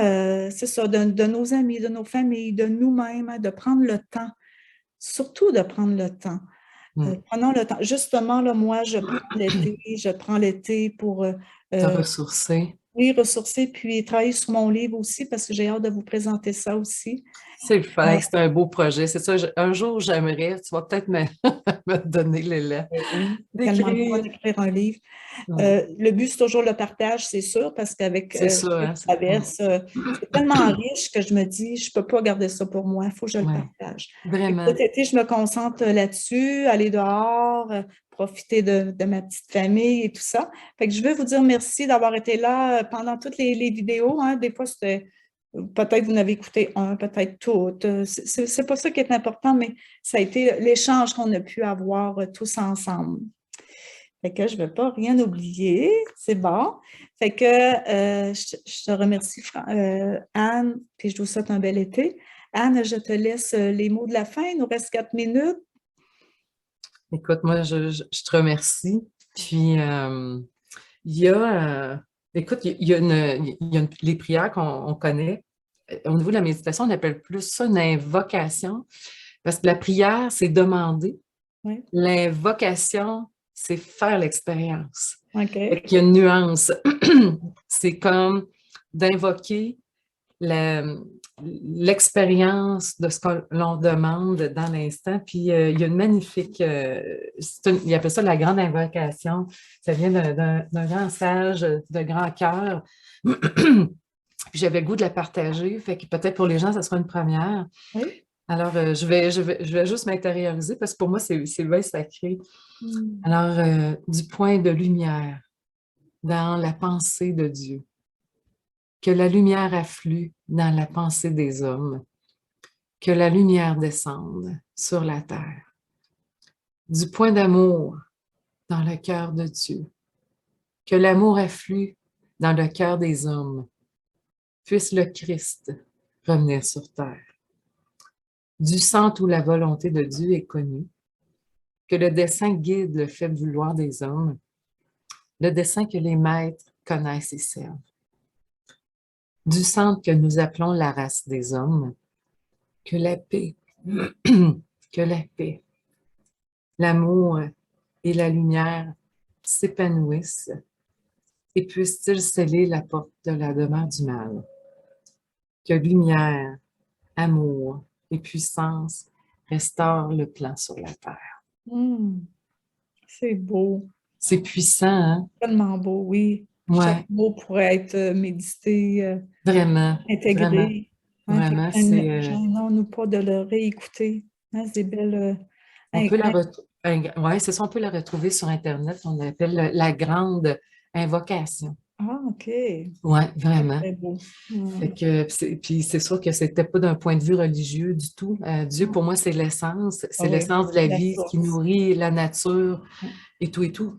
c'est ça, de nos amis, de nos familles, de nous-mêmes, hein, de prendre le temps, surtout de prendre le temps. Mm. Prenons le temps. Justement, là, moi, je prends l'été pour Te euh, ressourcer. oui, ressourcer, puis travailler sur mon livre aussi, parce que j'ai hâte de vous présenter ça aussi. C'est le Euh, fun, c'est un beau projet. C'est ça, un jour j'aimerais, tu vas peut-être me, me donner l'élan oui, c'est tellement le fun d'écrire. d'écrire un livre. Ouais, Le but, c'est toujours le partage, c'est sûr, parce qu'avec c'est ce ça, que je hein? traverse, c'est tellement riche que je me dis, je ne peux pas garder ça pour moi, il faut que je le Ouais, partage. Fait que vraiment. cet été, je me concentre là-dessus, aller dehors, profiter de ma petite famille et tout ça. Fait que je veux vous dire merci d'avoir été là pendant toutes les vidéos, hein. Des fois, c'était peut-être vous n'avez écouté un, peut-être toutes. C'est pas ça qui est important, mais ça a été l'échange qu'on a pu avoir tous ensemble. Fait que je ne veux pas rien oublier. C'est bon. Fait que je te remercie, Anne, puis je vous souhaite un bel été. Anne, je te laisse les mots de la fin. Il nous reste 4 minutes. Écoute, moi, je te remercie. Puis, il y a, écoute, les prières qu'on connaît. Au niveau de la méditation, on appelle plus ça une invocation, parce que la prière, c'est demander. Oui. L'invocation, c'est faire l'expérience. Fait OK. qu'il y a une nuance. C'est comme d'invoquer l'expérience de ce que l'on demande dans l'instant. Puis il y a une magnifique, il appelle ça la grande invocation. Ça vient d'un grand sage, de grand cœur. Puis j'avais le goût de la partager. Fait que peut-être pour les gens, ça sera une première. Oui. Alors, je vais juste m'intérioriser parce que pour moi, c'est bien sacré. Hmm. Alors, du point de lumière dans la pensée de Dieu, que la lumière afflue dans la pensée des hommes, que la lumière descende sur la terre. Du point d'amour dans le cœur de Dieu, que l'amour afflue dans le cœur des hommes, puisse le Christ revenir sur terre. Du centre où la volonté de Dieu est connue, que le dessein guide le fait vouloir des hommes, le dessein que les maîtres connaissent et servent. Du centre que nous appelons la race des hommes, que la paix, que la paix, l'amour et la lumière s'épanouissent et puissent-ils sceller la porte de la demeure du mal. Que lumière, amour et puissance restaurent le plan sur la terre. Hmm. C'est beau. C'est puissant, hein? Tellement beau, oui. Chaque Ouais, mot pourrait être médité, vraiment, vraiment, intégré. Hein, fait vraiment, que gênons-nous pas de le réécouter. Hein, c'est des belles. on peut la retrouver, ouais, c'est ça, on peut la retrouver sur Internet, on l'appelle la grande invocation. Ah, OK. Ouais, vraiment. Très beau. Fait que, puis c'est sûr que c'était pas d'un point de vue religieux du tout. Dieu, pour moi, Ah c'est oui, l'essence de la la vie, ce qui source. nourrit la nature et tout et tout.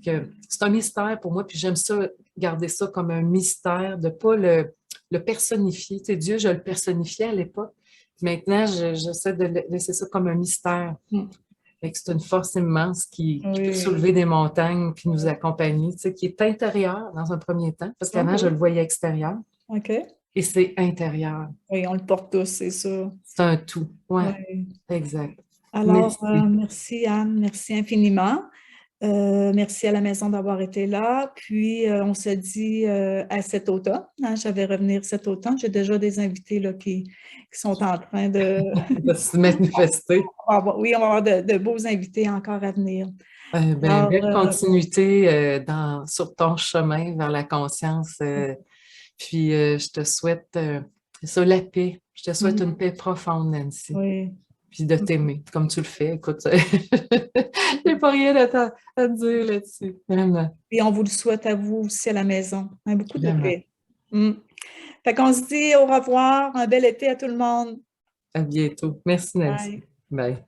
C'est un mystère pour moi, puis j'aime ça, garder ça comme un mystère, de pas le personnifier. Tu sais, Dieu, je le personnifiais à l'époque. Maintenant, j'essaie de laisser ça comme un mystère. Mm. Fait que c'est une force immense qui peut Oui. soulever des montagnes puis nous accompagner, tu sais, qui est intérieure dans un premier temps, parce qu'avant, je OK. le voyais extérieur, OK. et c'est intérieur. Oui, on le porte tous, c'est sûr. C'est un tout. Ouais, Oui. exact. Alors, Merci. merci Anne, merci infiniment. Merci à la maison d'avoir été là. Puis, on se dit à cet automne, hein. Je vais revenir cet automne. J'ai déjà des invités là, qui sont en train de... De se manifester. Oui, on va avoir de beaux invités encore à venir. Ben, Alors, belle continuité sur ton chemin vers la conscience. Puis, je te souhaite ça, la paix. Je te souhaite une paix profonde, Nancy. oui. Puis de t'aimer, comme tu le fais. Écoute, j'ai pas rien à te dire là-dessus. Vraiment, Et on vous le souhaite à vous aussi à la maison. Hein, beaucoup de vraiment. paix. Mm. Fait qu'on se dit au revoir, un bel été à tout le monde. À bientôt. Merci, Nancy. Bye. Bye.